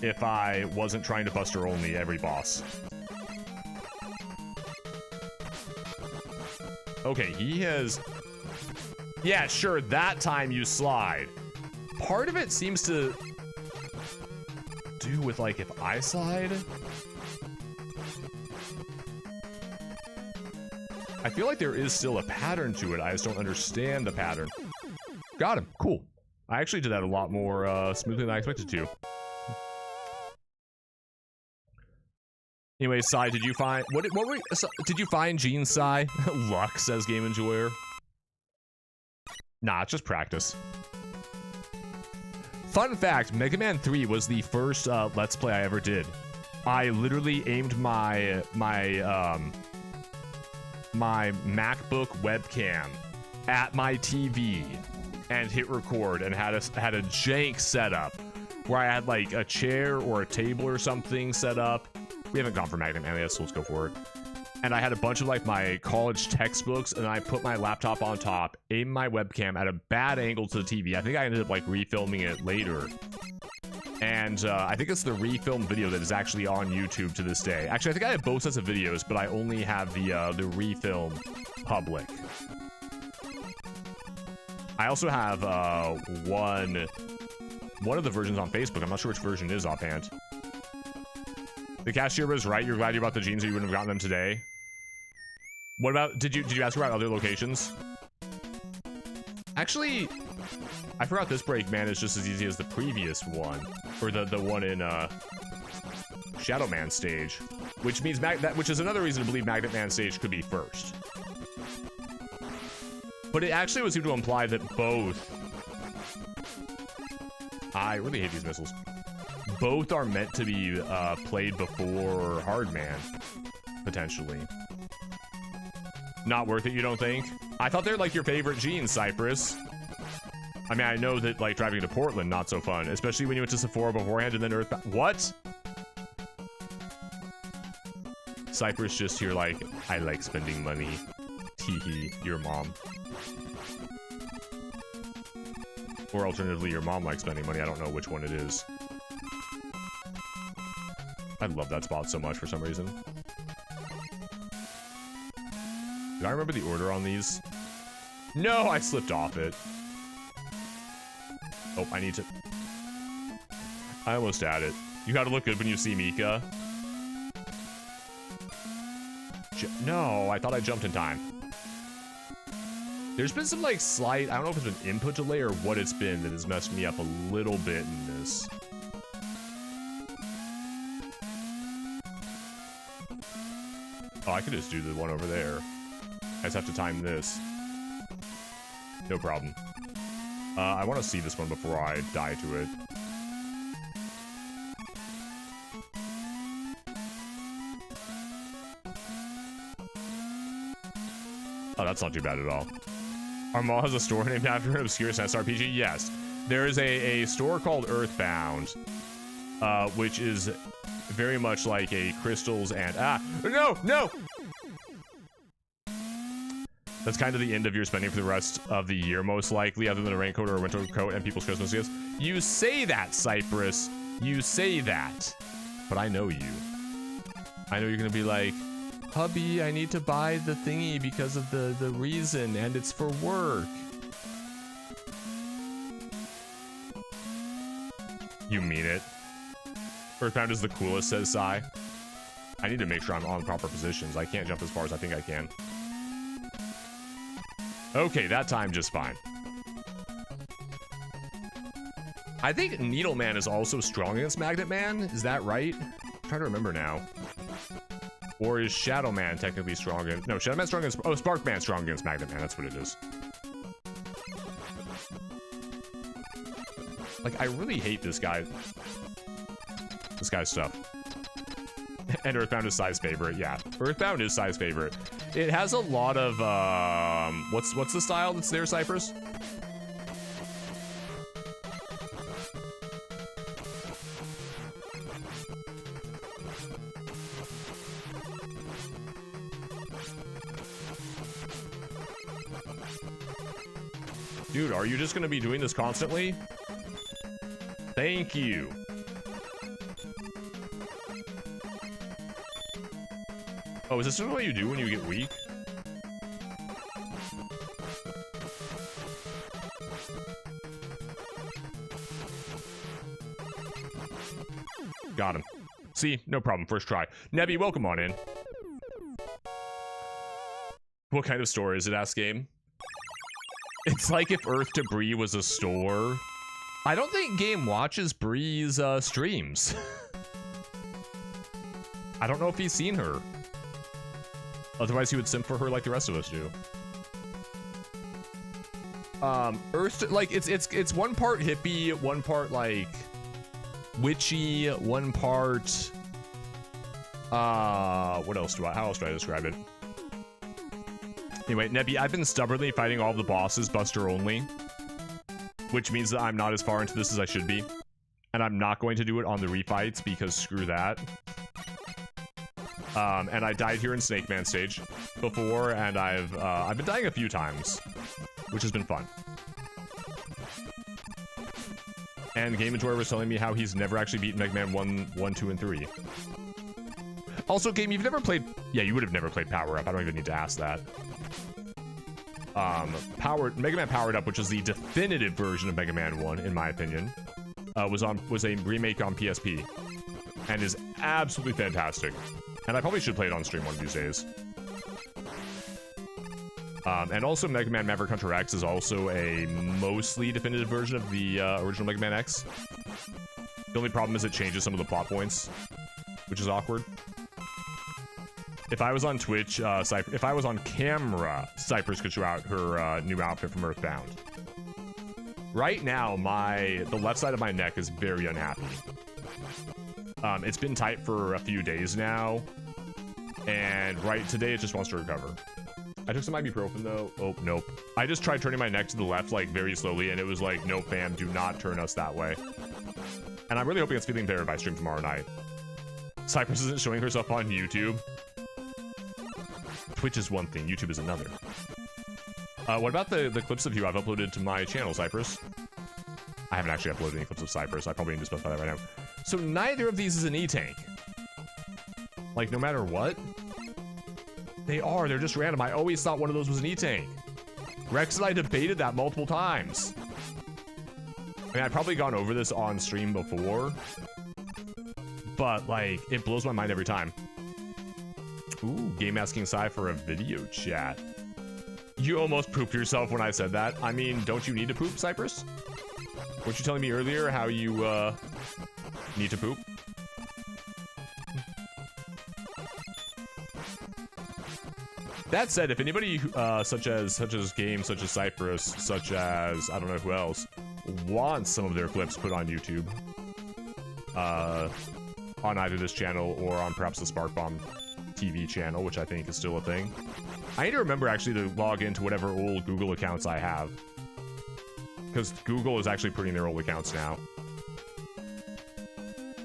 if I wasn't trying to Buster only every boss. Okay, he has... Yeah, sure, that time you slide. Part of it seems to do with, like, if I slide... I feel like there is still a pattern to it. I just don't understand the pattern. Got him. Cool. I actually did that a lot more smoothly than I expected to. Anyway, Sai, did you find did you find Gene, Sai? Luck, says Game Enjoyer. Nah, it's just practice. Fun fact, Mega Man 3 was the first Let's Play I ever did. I literally aimed my MacBook webcam at my TV and hit record and had a jank setup where I had like a chair or a table or something set up. We haven't gone for Magnum Alias, so let's go for it. And I had a bunch of like my college textbooks, and I put my laptop on top, aimed my webcam at a bad angle to the TV. I think I ended up like refilming it later. And I think it's the refilmed video that is actually on YouTube to this day. Actually, I think I have both sets of videos, but I only have the refilmed public. I also have one of the versions on Facebook. I'm not sure which version it is offhand. The cashier was right. You're glad you bought the jeans, or you wouldn't have gotten them today. What about, did you ask about other locations? Actually, I forgot this break, man, is just as easy as the previous one. Or the one in Shadow Man stage. Which means which is another reason to believe Magnet Man stage could be first. But it actually would seem to imply that both... I really hate these missiles. Both are meant to be played before Hard Man, potentially. Not worth it, you don't think? I thought they're like your favorite genes, Cypress. I mean, I know that like driving to Portland, not so fun, especially when you went to Sephora beforehand and then Earthbound. What? Cypress just here like, I like spending money. Teehee, your mom. Or alternatively, your mom likes spending money. I don't know which one it is. I love that spot so much for some reason. Do I remember the order on these? No, I slipped off it. Oh, I need to... I almost had it. You gotta look good when you see Mika. No, I thought I jumped in time. There's been some, like, slight... I don't know if it's an input delay or what it's been that has messed me up a little bit in this. Oh, I could just do the one over there. I just have to time this. No problem. I want to see this one before I die to it. Oh, that's not too bad at all. Our mall has a store named after an obscure SNES RPG? Yes. There is a store called Earthbound, which is very much like a Crystals and... No! That's kind of the end of your spending for the rest of the year, most likely, other than a raincoat or a winter coat and people's Christmas gifts. You say that, Cypress. You say that. But I know you. I know you're gonna be like, hubby, I need to buy the thingy because of the reason, and it's for work. You mean it. Earthbound is the coolest, says Sai. I need to make sure I'm on proper positions. I can't jump as far as I think I can. Okay, that time just fine. I think Needleman is also strong against Magnet Man. Is that right? I'm trying to remember now. Or is Shadow Man technically strong against... No, Shadow Man's strong against... Oh, Spark Man's strong against Magnet Man. That's what it is. Like, I really hate this guy. This guy's stuff. And Earthbound is Sai's favorite. Yeah, Earthbound is Sai's favorite. It has a lot of, what's the style that's there, Cypress? Dude, are you just gonna be doing this constantly? Thank you. Oh, is this what you do when you get weak? Got him. See, no problem. First try. Nebby, welcome on in. What kind of store is it, ask Game? It's like if Earth to Bree was a store. I don't think Game watches Bree's streams. I don't know if he's seen her. Otherwise, he would simp for her like the rest of us do. Earth, like it's one part hippie, one part like witchy, one part. What else how else do I describe it? Anyway, Nebby, I've been stubbornly fighting all the bosses Buster only, which means that I'm not as far into this as I should be, and I'm not going to do it on the refights because screw that. And I died here in Snake Man stage before, and I've been dying a few times, which has been fun. And Game Enjoyer was telling me how he's never actually beaten Mega Man 1, 2, and 3. Also, Game, you've never played... Yeah, you would have never played Power Up. I don't even need to ask that. Mega Man Powered Up, which is the definitive version of Mega Man 1, in my opinion, was a remake on PSP, and is absolutely fantastic. And I probably should play it on stream one of these days. And also Mega Man Maverick Hunter X is also a mostly definitive version of the original Mega Man X. The only problem is it changes some of the plot points, which is awkward. If I was on Twitch, if I was on camera, Cypress could show out her new outfit from Earthbound. Right now, the left side of my neck is very unhappy. It's been tight for a few days now, and today it just wants to recover. I took some ibuprofen though. Oh, nope. I just tried turning my neck to the left like very slowly, and it was like, no fam, do not turn us that way. And I'm really hoping it's feeling better by stream tomorrow night. Cypress isn't showing herself on YouTube. Twitch is one thing, YouTube is another. What about the clips of you I've uploaded to my channel, Cypress? I haven't actually uploaded any clips of Cypress. I probably need to specify that right now. So neither of these is an E-Tank. Like, no matter what? They're just random. I always thought one of those was an E-Tank. Rex and I debated that multiple times. I mean, I've probably gone over this on stream before, but like, it blows my mind every time. Ooh, game asking Cy for a video chat. You almost pooped yourself when I said that. I mean, don't you need to poop, Cypress? Weren't you telling me earlier how you need to poop? That said, if anybody such as games such as Cypress, such as I don't know who else, wants some of their clips put on YouTube, on either this channel or on perhaps the Sparkbomb TV channel, which I think is still a thing, I need to remember actually to log into whatever old Google accounts I have, because Google is actually putting their old accounts now,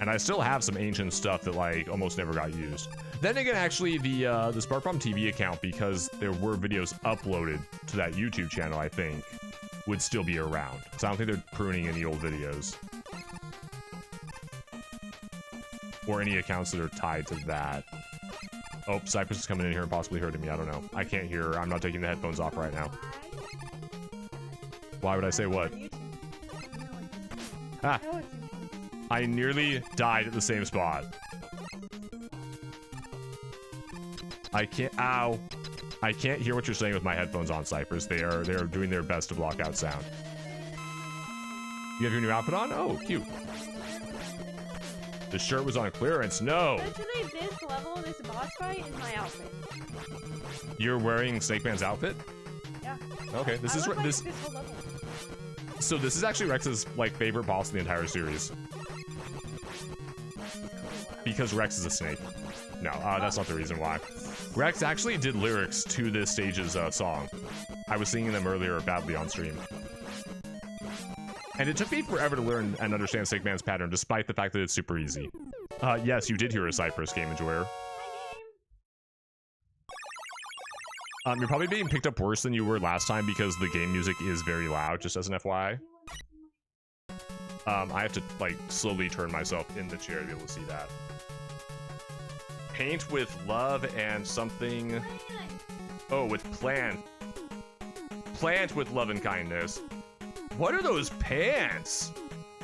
and I still have some ancient stuff that like almost never got used. Then again, actually, the Sparkbomb TV account, because there were videos uploaded to that YouTube channel, I think, would still be around. So I don't think they're pruning any old videos. Or any accounts that are tied to that. Oh, Cypress is coming in here and possibly hurting me. I don't know. I can't hear. I'm not taking the headphones off right now. Why would I say what? Ah! I nearly died at the same spot. I can't, ow. I can't hear what you're saying with my headphones on, Cypress. They are doing their best to block out sound. You have your new outfit on? Oh, cute. The shirt was on clearance. No. Essentially, this level, this boss fight is my outfit. You're wearing Snake Man's outfit? Yeah. Okay, this is like this. This whole level. So this is actually Rex's like favorite boss in the entire series. Because Rex is a snake. No, that's not the reason why. Rex actually did lyrics to this stage's song. I was singing them earlier badly on stream. And it took me forever to learn and understand Snake Man's pattern, despite the fact that it's super easy. Yes, you did hear a Cypress, Game Enjoyer. You're probably being picked up worse than you were last time because the game music is very loud, just as an FYI. I have to, like, slowly turn myself in the chair to be able to see that. Paint with love and something... Oh, with plant. Plant with love and kindness. What are those pants?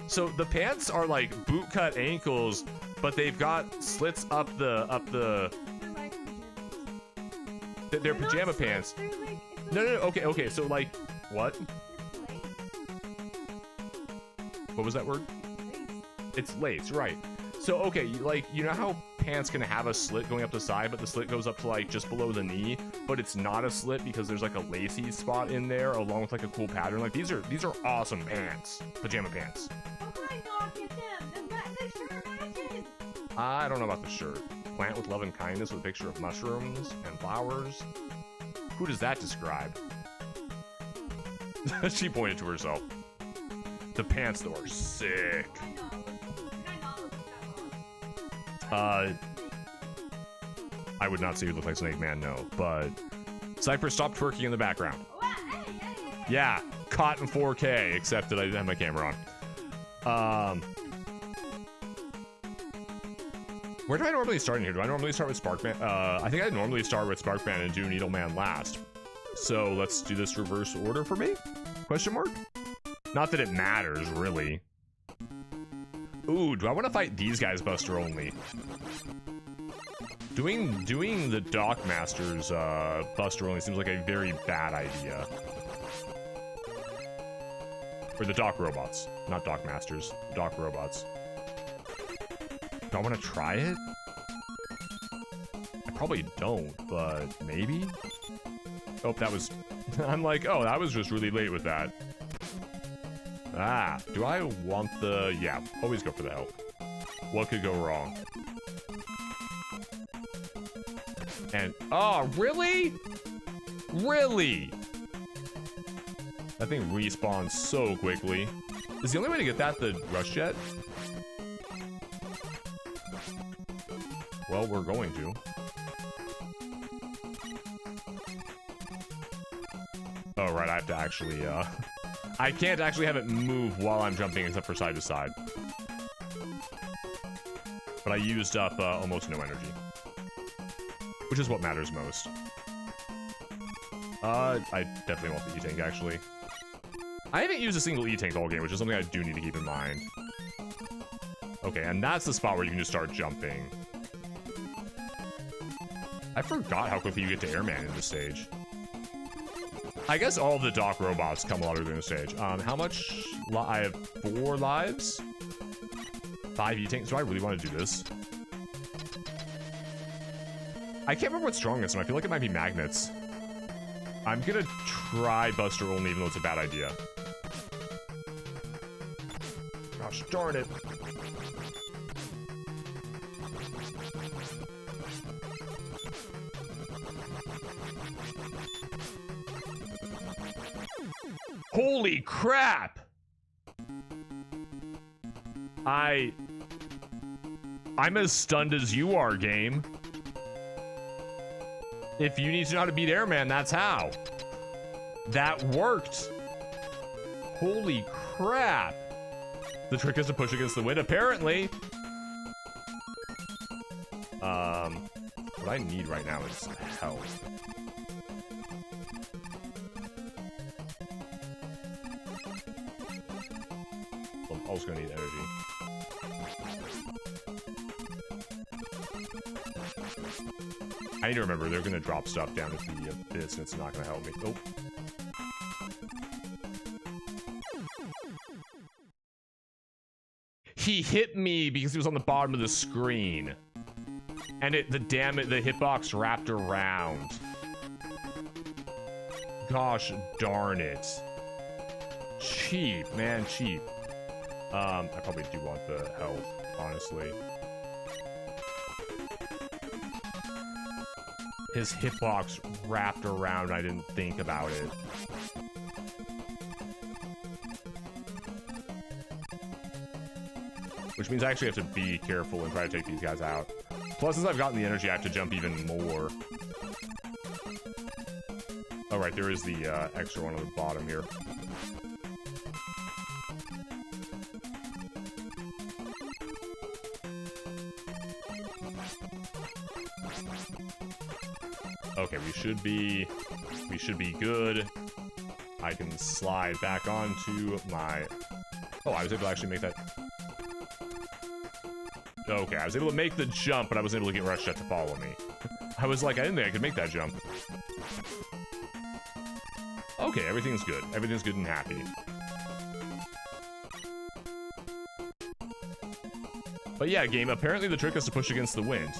So the pants are like bootcut ankles, but they've got slits up the... They're pajama pants. No, okay, so like... What? What was that word? It's lace, right. So, okay, like, you know how pants can have a slit going up the side, but the slit goes up to, like, just below the knee, but it's not a slit because there's, like, a lacy spot in there, along with, like, a cool pattern. Like, these are awesome pants. Pajama pants. How can I not get them? The shirt matches! I don't know about the shirt. Plant with love and kindness with a picture of mushrooms and flowers. Who does that describe? She pointed to herself. The pants, though, are sick. I would not say you look like Snake Man, no, but Cypress, stop twerking in the background. Yeah, caught in 4K, except that I didn't have my camera on. Where do I normally start in here? Do I normally start with Sparkman? I think I normally start with Sparkman and do Needleman last. So let's do this reverse order for me? Question mark? Not that it matters, really. Ooh, do I want to fight these guys Buster only? Doing the Dock Masters Buster only seems like a very bad idea. Or the Dock Robots, not Dock Masters, Dock Robots. Do I want to try it? I probably don't, but maybe? Oh, that was... I'm like, oh, that was just really late with that. Ah, do I want the... Yeah, always go for the health. What could go wrong? And... Oh, really? Really? That thing respawns so quickly. Is the only way to get that the Rush Jet? Well, we're going to. Oh, right, I have to actually, I can't actually have it move while I'm jumping except for side to side. But I used up almost no energy. Which is what matters most. I definitely want the E-Tank, actually. I haven't used a single E-Tank all game, which is something I do need to keep in mind. Okay, and that's the spot where you can just start jumping. I forgot how quickly you get to Airman in this stage. I guess all of the Dock Robots come a lot earlier in the stage. How much? I have 4 lives? 5 E-Tanks? Do I really want to do this? I can't remember what's strongest, and I feel like it might be magnets. I'm gonna try Buster only, even though it's a bad idea. Gosh darn it. Holy crap! I'm as stunned as you are, game. If you need to know how to beat Airman, that's how. That worked. Holy crap. The trick is to push against the wind, apparently. What I need right now is health. I'm also gonna need energy. I need to remember they're gonna drop stuff down into the abyss and it's not gonna help me. Oh. He hit me because he was on the bottom of the screen. And the hitbox wrapped around. Gosh darn it. Cheap, man, cheap. I probably do want the health, honestly. His hitbox wrapped around, I didn't think about it. Which means I actually have to be careful and try to take these guys out. Plus, since I've gotten the energy, I have to jump even more. Oh, right, there is the extra one on the bottom here. Okay, we should be good. I can slide back onto my... Oh, I was able to actually make that... Okay, I was able to make the jump, but I wasn't able to get Rush Jet to follow me. I was like, I didn't think I could make that jump. Okay, everything's good. Everything's good and happy. But yeah, game, apparently the trick is to push against the wind.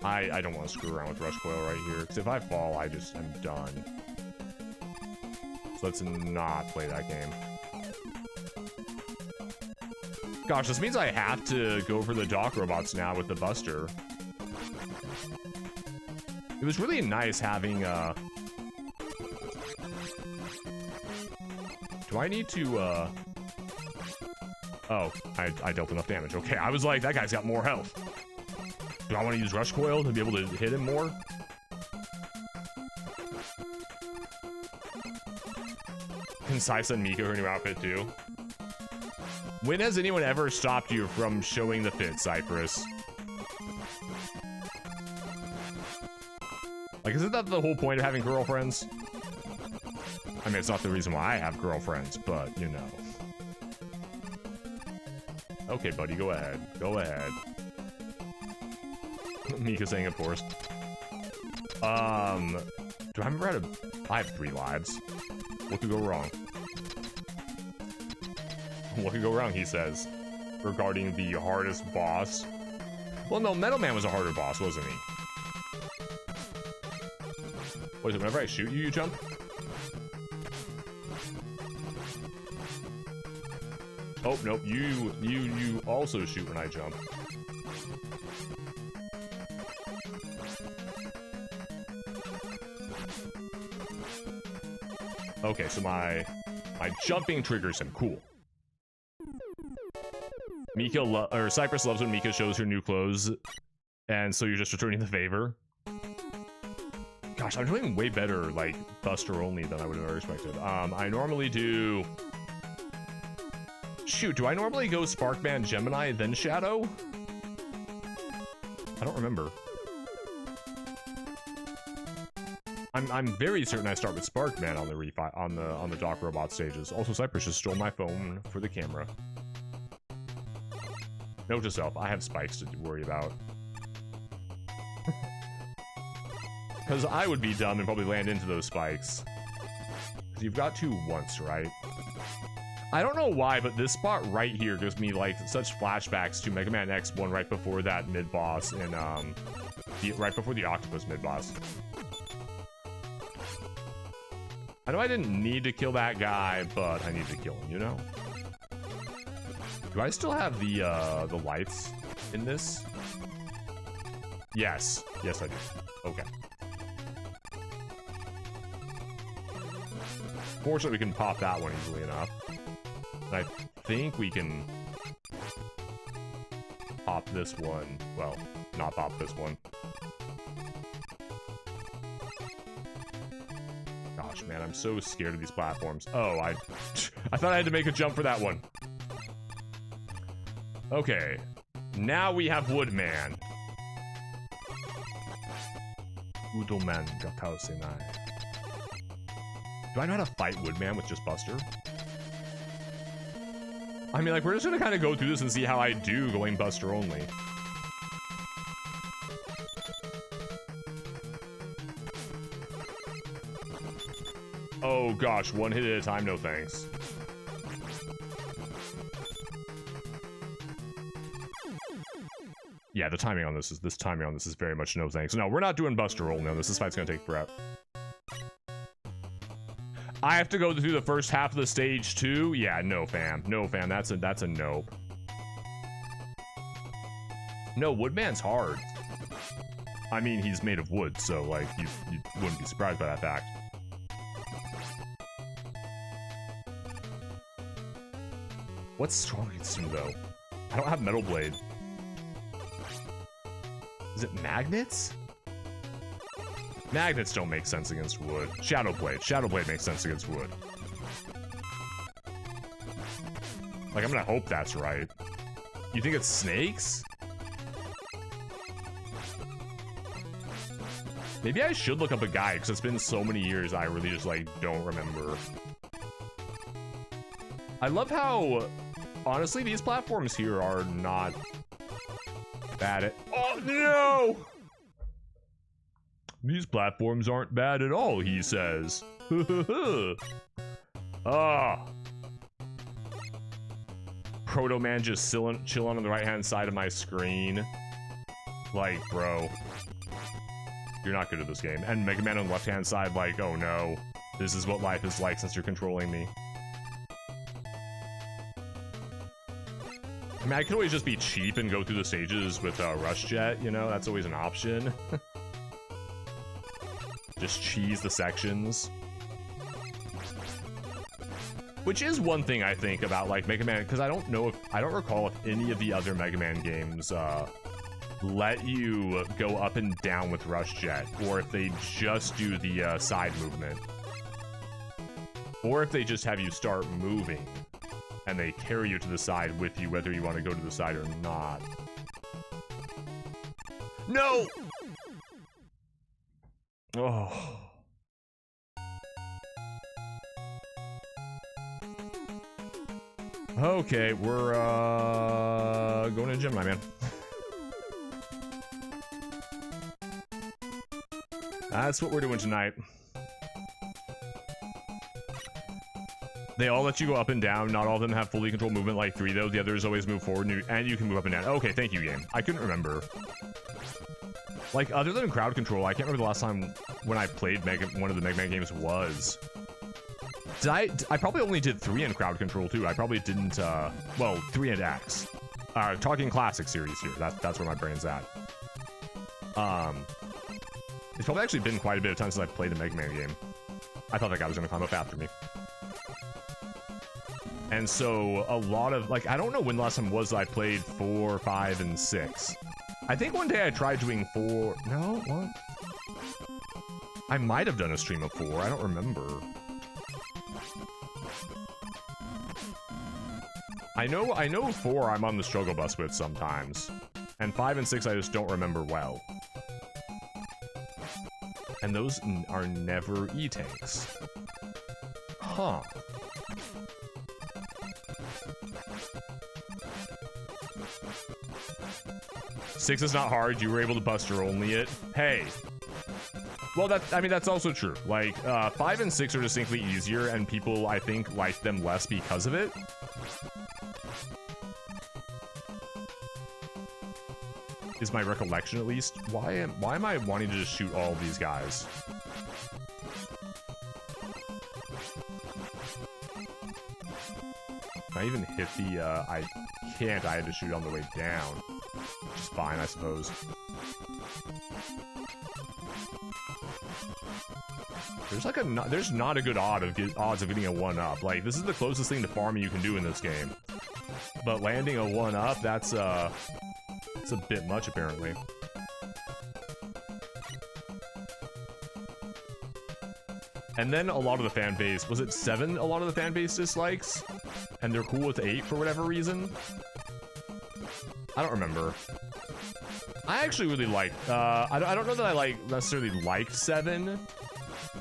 I don't want to screw around with Rush Coil right here, because if I fall, I'm done. So let's not play that game. Gosh, this means I have to go for the Dock Robots now with the Buster. It was really nice having, Do I need to, Oh, I dealt enough damage. Okay, I was like, that guy's got more health. Do I want to use Rush Coil to be able to hit him more? Can Sai send Miko her new outfit too? When has anyone ever stopped you from showing the fit, Cypress? Like, isn't that the whole point of having girlfriends? I mean, it's not the reason why I have girlfriends, but, you know. Okay, buddy, go ahead. Go ahead. Mika saying, of course. Do I remember how to... I have 3 lives. What could go wrong? What could go wrong, he says, regarding the hardest boss. Well, no, Metal Man was a harder boss, wasn't he? What is it, whenever I shoot you, you jump? Oh, nope, you also shoot when I jump. Okay, so my jumping triggers him. Cool. Mika Cypress loves when Mika shows her new clothes, and so you're just returning the favor. Gosh, I'm doing way better, like, Buster only than I would have ever expected. I normally do... Shoot, do I normally go Sparkman, Gemini, then Shadow? I don't remember. I'm very certain I start with Sparkman on the Doc Robot stages. Also, Cypress just stole my phone for the camera. Note to self, I have spikes to worry about. Because I would be dumb and probably land into those spikes. Because you've got to once, right? I don't know why, but this spot right here gives me like such flashbacks to Mega Man X1 right before that mid-boss and right before the Octopus mid-boss. I know I didn't need to kill that guy, but I need to kill him, you know? Do I still have the lights in this? Yes. Yes, I do. Okay. Fortunately, we can pop that one easily enough. And I think we can pop this one. Well, not pop this one. Gosh, man, I'm so scared of these platforms. Oh, I thought I had to make a jump for that one. Okay, now we have Woodman. Udoman Gatao Senai. Do I know how to fight Woodman with just Buster? I mean, like, we're just gonna kind of go through this and see how I do going Buster only. Oh gosh, one hit at a time, no thanks. Yeah, the timing on this is very much no thanks. No, we're not doing Buster only on this. This fight's gonna take forever. I have to go through the first half of the stage too. Yeah, no fam. No fam. That's a nope. No, Woodman's hard. I mean, he's made of wood, so like you wouldn't be surprised by that fact. What's strong against him though? I don't have Metal Blade. Is it magnets? Magnets don't make sense against wood. Shadow Blade. Shadow Blade makes sense against wood. Like, I'm gonna hope that's right. You think it's snakes? Maybe I should look up a guide, because it's been so many years I really just, like, don't remember. I love how, honestly, these platforms here are not bad at... Oh, no! These platforms aren't bad at all, he says. Ah. Proto Man just chilling on the right-hand side of my screen. Like, bro. You're not good at this game. And Mega Man on the left-hand side, like, oh no. This is what life is like since you're controlling me. I mean, I could always just be cheap and go through the stages with Rush Jet, you know? That's always an option. Just cheese the sections. Which is one thing I think about, like, Mega Man, because I don't recall if any of the other Mega Man games let you go up and down with Rush Jet, or if they just do the side movement. Or if they just have you start moving, and they carry you to the side with you, whether you want to go to the side or not. No! Oh. Okay, we're going to Gemini, man. That's what we're doing tonight. They all let you go up and down. Not all of them have fully controlled movement like 3, though. The others always move forward, and you can move up and down. Okay, thank you, game. I couldn't remember. Like, other than crowd control, I can't remember the last time when I played one of the Mega Man games was. I probably only did 3 in crowd control, too. I probably didn't, well, 3 and X. Talking classic series here. That's where my brain's at. It's probably actually been quite a bit of time since I've played a Mega Man game. I thought that guy was going to climb up after me. And so a lot of, like, I don't know when the last time was I played 4, 5, and 6. I think one day I tried doing 4. No, what? I might have done a stream of 4. I don't remember. I know 4 I'm on the struggle bus with sometimes. And 5 and 6 I just don't remember well. And those are never E-tanks. Huh. Six is not hard. You were able to Buster only it. Hey. Well, that's also true. Like, 5 and 6 are distinctly easier, and people, I think, like them less because of it. Is my recollection, at least. Why am I wanting to just shoot all of these guys? Can I even hit the, I can't. I had to shoot on the way down. Which is fine, I suppose. There's not a good odds of getting a 1-up. Like, this is the closest thing to farming you can do in this game. But landing a 1-up, that's it's a bit much, apparently. And then a lot of the fan base, was it 7 a lot of the fan base dislikes? And they're cool with 8 for whatever reason? I don't remember. I actually really liked, I don't know that I necessarily liked 7,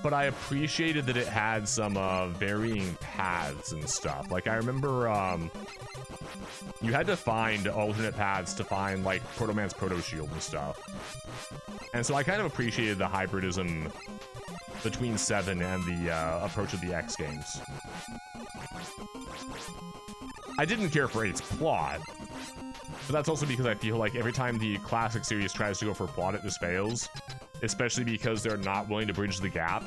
but I appreciated that it had some varying paths and stuff. Like, I remember you had to find alternate paths to find, like, Proto Man's Proto Shield and stuff. And so I kind of appreciated the hybridism between 7 and the approach of the X games. I didn't care for 8's plot, but that's also because I feel like every time the classic series tries to go for plot, it just fails. Especially because they're not willing to bridge the gap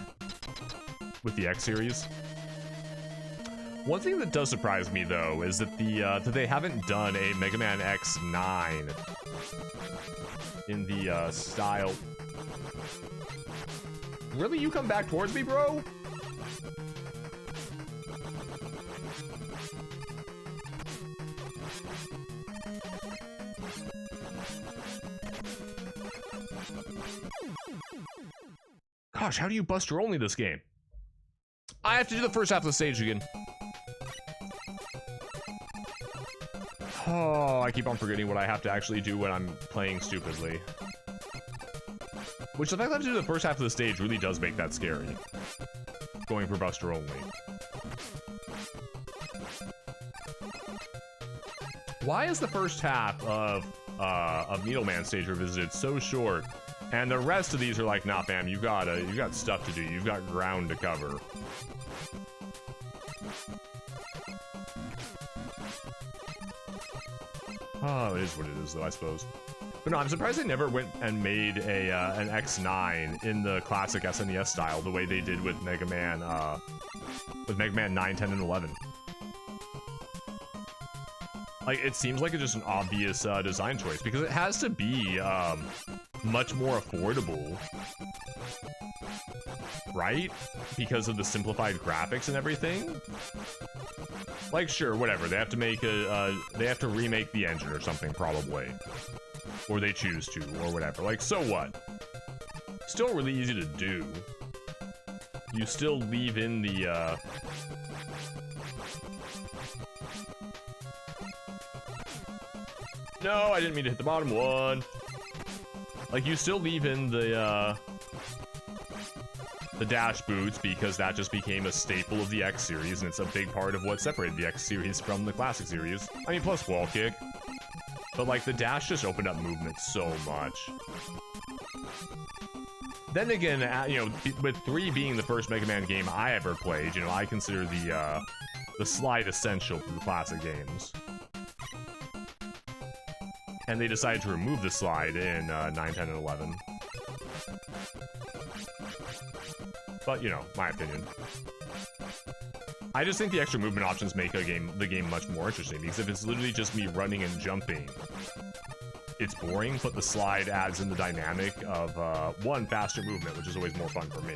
with the X series. One thing that does surprise me, though, is that that they haven't done a Mega Man X9 in the style. Really? You come back towards me, bro? Gosh, how do you Buster only this game? I have to do the first half of the stage again. Oh, I keep on forgetting what I have to actually do when I'm playing stupidly. Which, the fact that I have to do the first half of the stage really does make that scary. Going for Buster only. Why is the first half of Needleman stage revisited so short? And the rest of these are like, nah, fam, you've got stuff to do. You've got ground to cover. Oh, it is what it is, though, I suppose. But no, I'm surprised they never went and made an X9 in the classic SNES style, the way they did with Mega Man 9, 10, and 11. Like, it seems like it's just an obvious design choice, because it has to be much more affordable, right? Because of the simplified graphics and everything. Like, sure, whatever. They have to make they have to remake the engine or something, probably, or they choose to, or whatever. Like, so what? Still really easy to do. You still leave in the No, I didn't mean to hit the bottom one. Like, you still leave in the dash boots, because that just became a staple of the X series, and it's a big part of what separated the X series from the classic series. I mean, plus wall kick. But, like, the dash just opened up movement so much. Then again, you know, with 3 being the first Mega Man game I ever played, you know, I consider the slide essential for the classic games. And they decided to remove the slide in 9, 10, and 11. But, you know, my opinion. I just think the extra movement options make the game much more interesting, because if it's literally just me running and jumping, it's boring, but the slide adds in the dynamic of, one, faster movement, which is always more fun for me.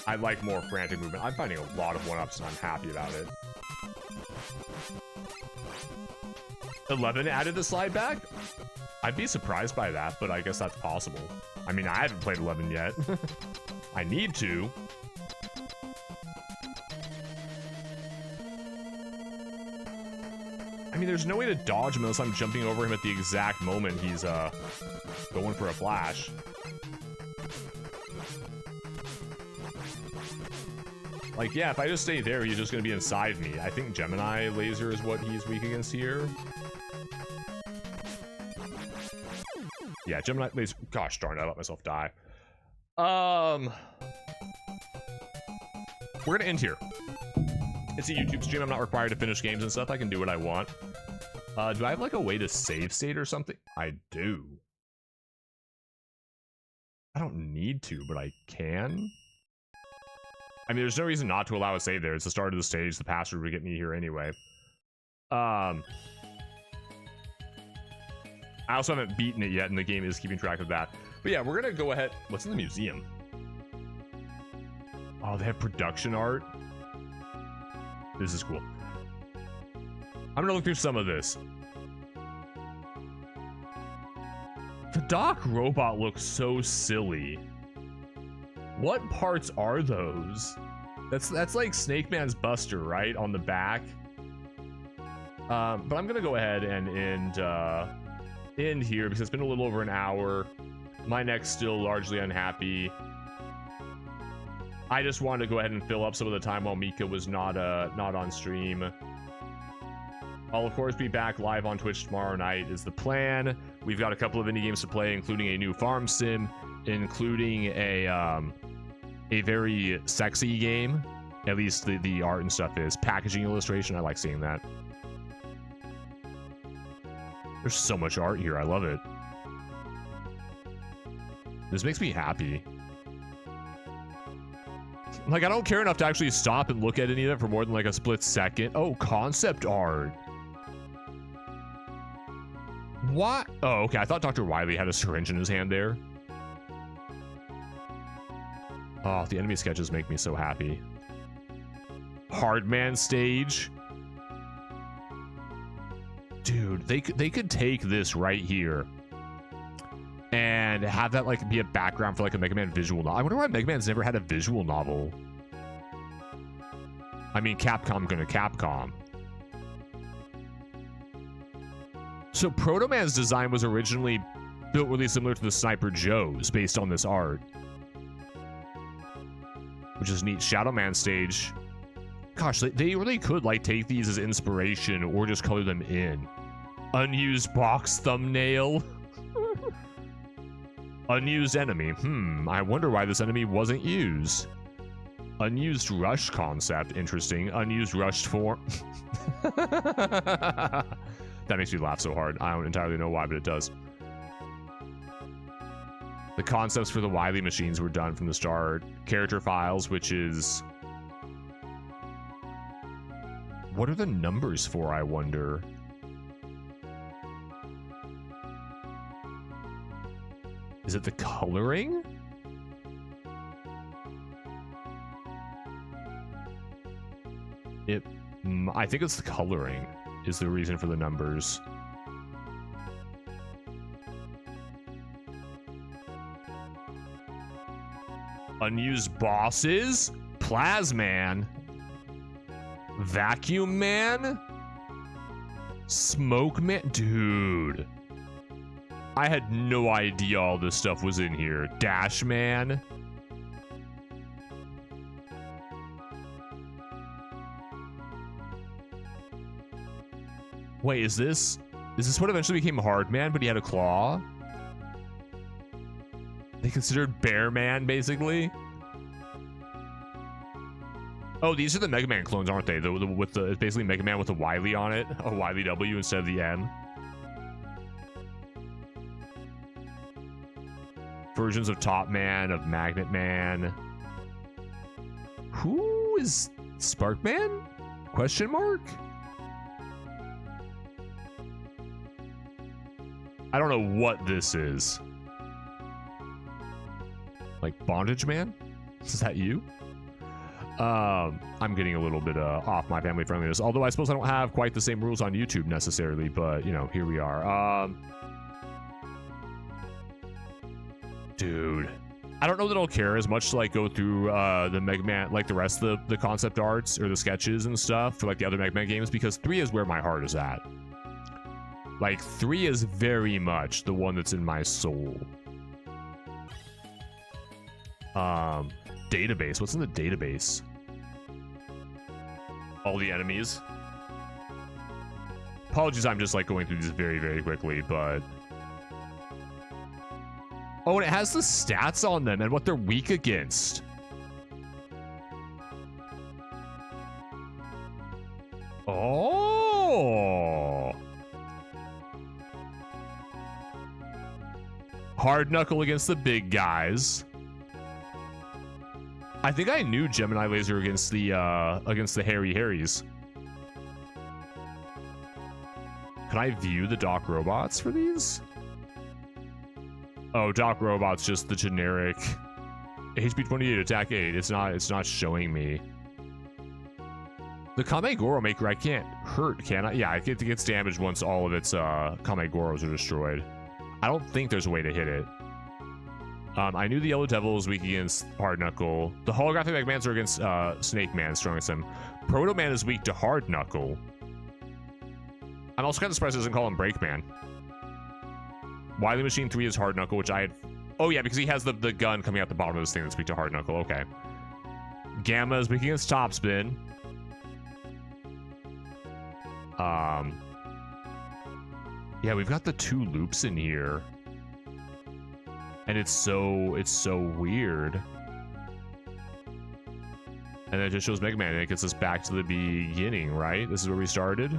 I like more frantic movement. I'm finding a lot of 1-ups, and I'm happy about it. 11 added the slide back? I'd be surprised by that, but I guess that's possible. I mean, I haven't played 11 yet. I need to. I mean, there's no way to dodge him unless I'm jumping over him at the exact moment he's going for a flash. Like, yeah, if I just stay there, he's just going to be inside me. I think Gemini laser is what he's weak against here. Yeah, Gemini laser. Gosh darn it, I let myself die. We're gonna end here. It's a YouTube stream. I'm not required to finish games and stuff. I can do what I want. Do I have like a way to save state or something? I do. I don't need to, but I can. I mean, there's no reason not to allow a save there. It's the start of the stage. The password would get me here anyway. I also haven't beaten it yet, and the game is keeping track of that. But yeah, we're gonna go ahead. What's in the museum? Oh, they have production art. This is cool. I'm gonna look through some of this. The Doc robot looks so silly. What parts are those? That's like Snake Man's Buster, right? On the back. But I'm gonna go ahead and end here because it's been a little over an hour. My neck's still largely unhappy. I just wanted to go ahead and fill up some of the time while Mika was not on stream. I'll of course be back live on Twitch tomorrow night is the plan. We've got a couple of indie games to play, including a new farm sim, including a very sexy game. At least the art and stuff is. Packaging illustration, I like seeing that. There's so much art here, I love it. This makes me happy. Like, I don't care enough to actually stop and look at any of it for more than like a split second. Oh, concept art. What? Oh, okay. I thought Dr. Wily had a syringe in his hand there. Oh, the enemy sketches make me so happy. Hardman stage. Dude, they could take this right here and have that like be a background for like a Mega Man visual novel. I wonder why Mega Man's never had a visual novel. I mean, Capcom gonna Capcom. So Proto Man's design was originally built really similar to the Sniper Joe's based on this art, which is neat. Shadow Man stage. Gosh, they really could like take these as inspiration or just color them in. Unused box thumbnail. Unused enemy. I wonder why this enemy wasn't used. Unused rush concept. Interesting. Unused rushed form. That makes me laugh so hard. I don't entirely know why, but it does. The concepts for the Wily machines were done from the start. Character files, which is... What are the numbers for, I wonder? Is it the coloring? I think it's the coloring is the reason for the numbers. Unused bosses? Plasman? Vacuum Man? Smoke Man? Dude. I had no idea all this stuff was in here. Dash Man? Wait, is this what eventually became Hardman, but he had a claw? They considered Bear Man, basically. Oh, these are the Mega Man clones, aren't they? It's basically Mega Man with a Wily on it, a Wily W instead of the M. Versions of Top Man, of Magnet Man. Who is Spark Man? Question mark? I don't know what this is. Like Bondage Man? Is that you? I'm getting a little bit off my family friendliness. Although I suppose I don't have quite the same rules on YouTube necessarily, but you know, here we are. Dude, I don't know that I'll care as much to like go through the Mega Man, like the rest of the concept arts or the sketches and stuff for like the other Mega Man games, because 3 is where my heart is at. Like 3 is very much the one that's in my soul. Database. What's in the database? All the enemies. Apologies, I'm just like going through these very, very quickly, but... Oh, and it has the stats on them and what they're weak against. Oh! Hard Knuckle against the big guys. I think I knew Gemini Laser against the Hairy Harrys. Can I view the Doc Robots for these? Oh, Doc Robot's just the generic HP 28, attack 8. It's not showing me. The Kamegoro Maker I can't hurt, can I? Yeah, it gets damaged once all of its Kamegoros are destroyed. I don't think there's a way to hit it. I knew the Yellow Devil was weak against Hard Knuckle. The holographic Mega Mans are against Snake Man, strong as him. Proto Man is weak to Hard Knuckle. I'm also kind of surprised it doesn't call him Break Man. Wily Machine 3 is Hard Knuckle, which I had... Oh yeah, because he has the gun coming out the bottom of this thing that's weak to Hard Knuckle. Okay. Gamma is weak against Topspin. Yeah, we've got the 2 loops in here. And it's so weird. And it just shows Mega Man and it gets us back to the beginning, right? This is where we started.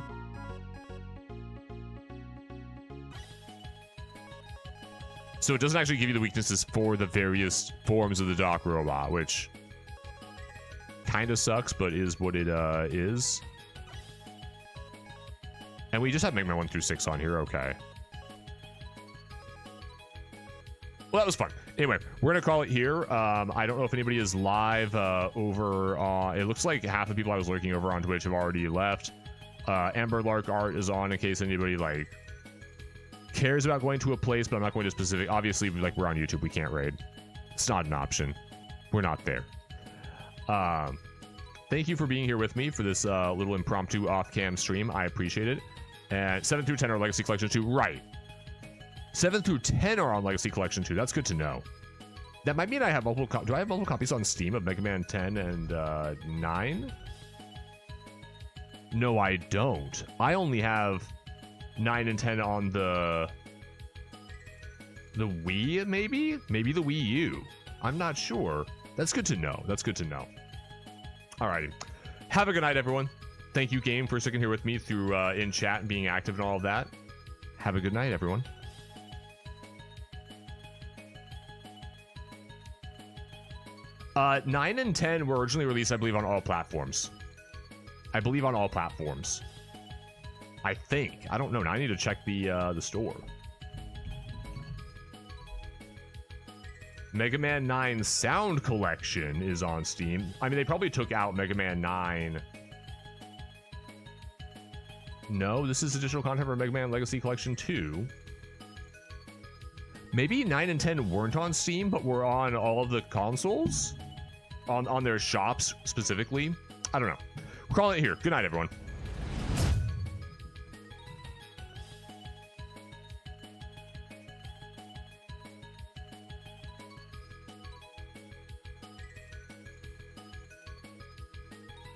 So it doesn't actually give you the weaknesses for the various forms of the Doc Robot, which kind of sucks, but is what it is. And we just have Mega Man 1 through 6 on here, okay. Well, that was fun. Anyway, we're going to call it here. I don't know if anybody is live over on... It looks like half the people I was lurking over on Twitch have already left. Amber Lark Art is on in case anybody, like, cares about going to a place, but I'm not going to specific... Obviously, like, we're on YouTube. We can't raid. It's not an option. We're not there. Thank you for being here with me for this little impromptu off-cam stream. I appreciate it. And 7 through 10 are Legacy Collection 2. Right. 7 through 10 are on Legacy Collection 2. That's good to know. That might mean I have multiple... Do I have multiple copies on Steam of Mega Man 10 and 9? No, I don't. I only have 9 and 10 on the Wii, maybe? Maybe the Wii U. I'm not sure. That's good to know. That's good to know. Alrighty. Have a good night, everyone. Thank you, Game, for sticking here with me through in chat and being active and all of that. Have a good night, everyone. 9 and 10 were originally released, I believe, on all platforms. I believe on all platforms. I think. I don't know. Now I need to check the store. Mega Man 9 Sound Collection is on Steam. I mean, they probably took out Mega Man 9. No, this is additional content for Mega Man Legacy Collection 2. Maybe 9 and 10 weren't on Steam, but were on all of the consoles? On their shops, specifically? I don't know. We're calling it here. Good night, everyone.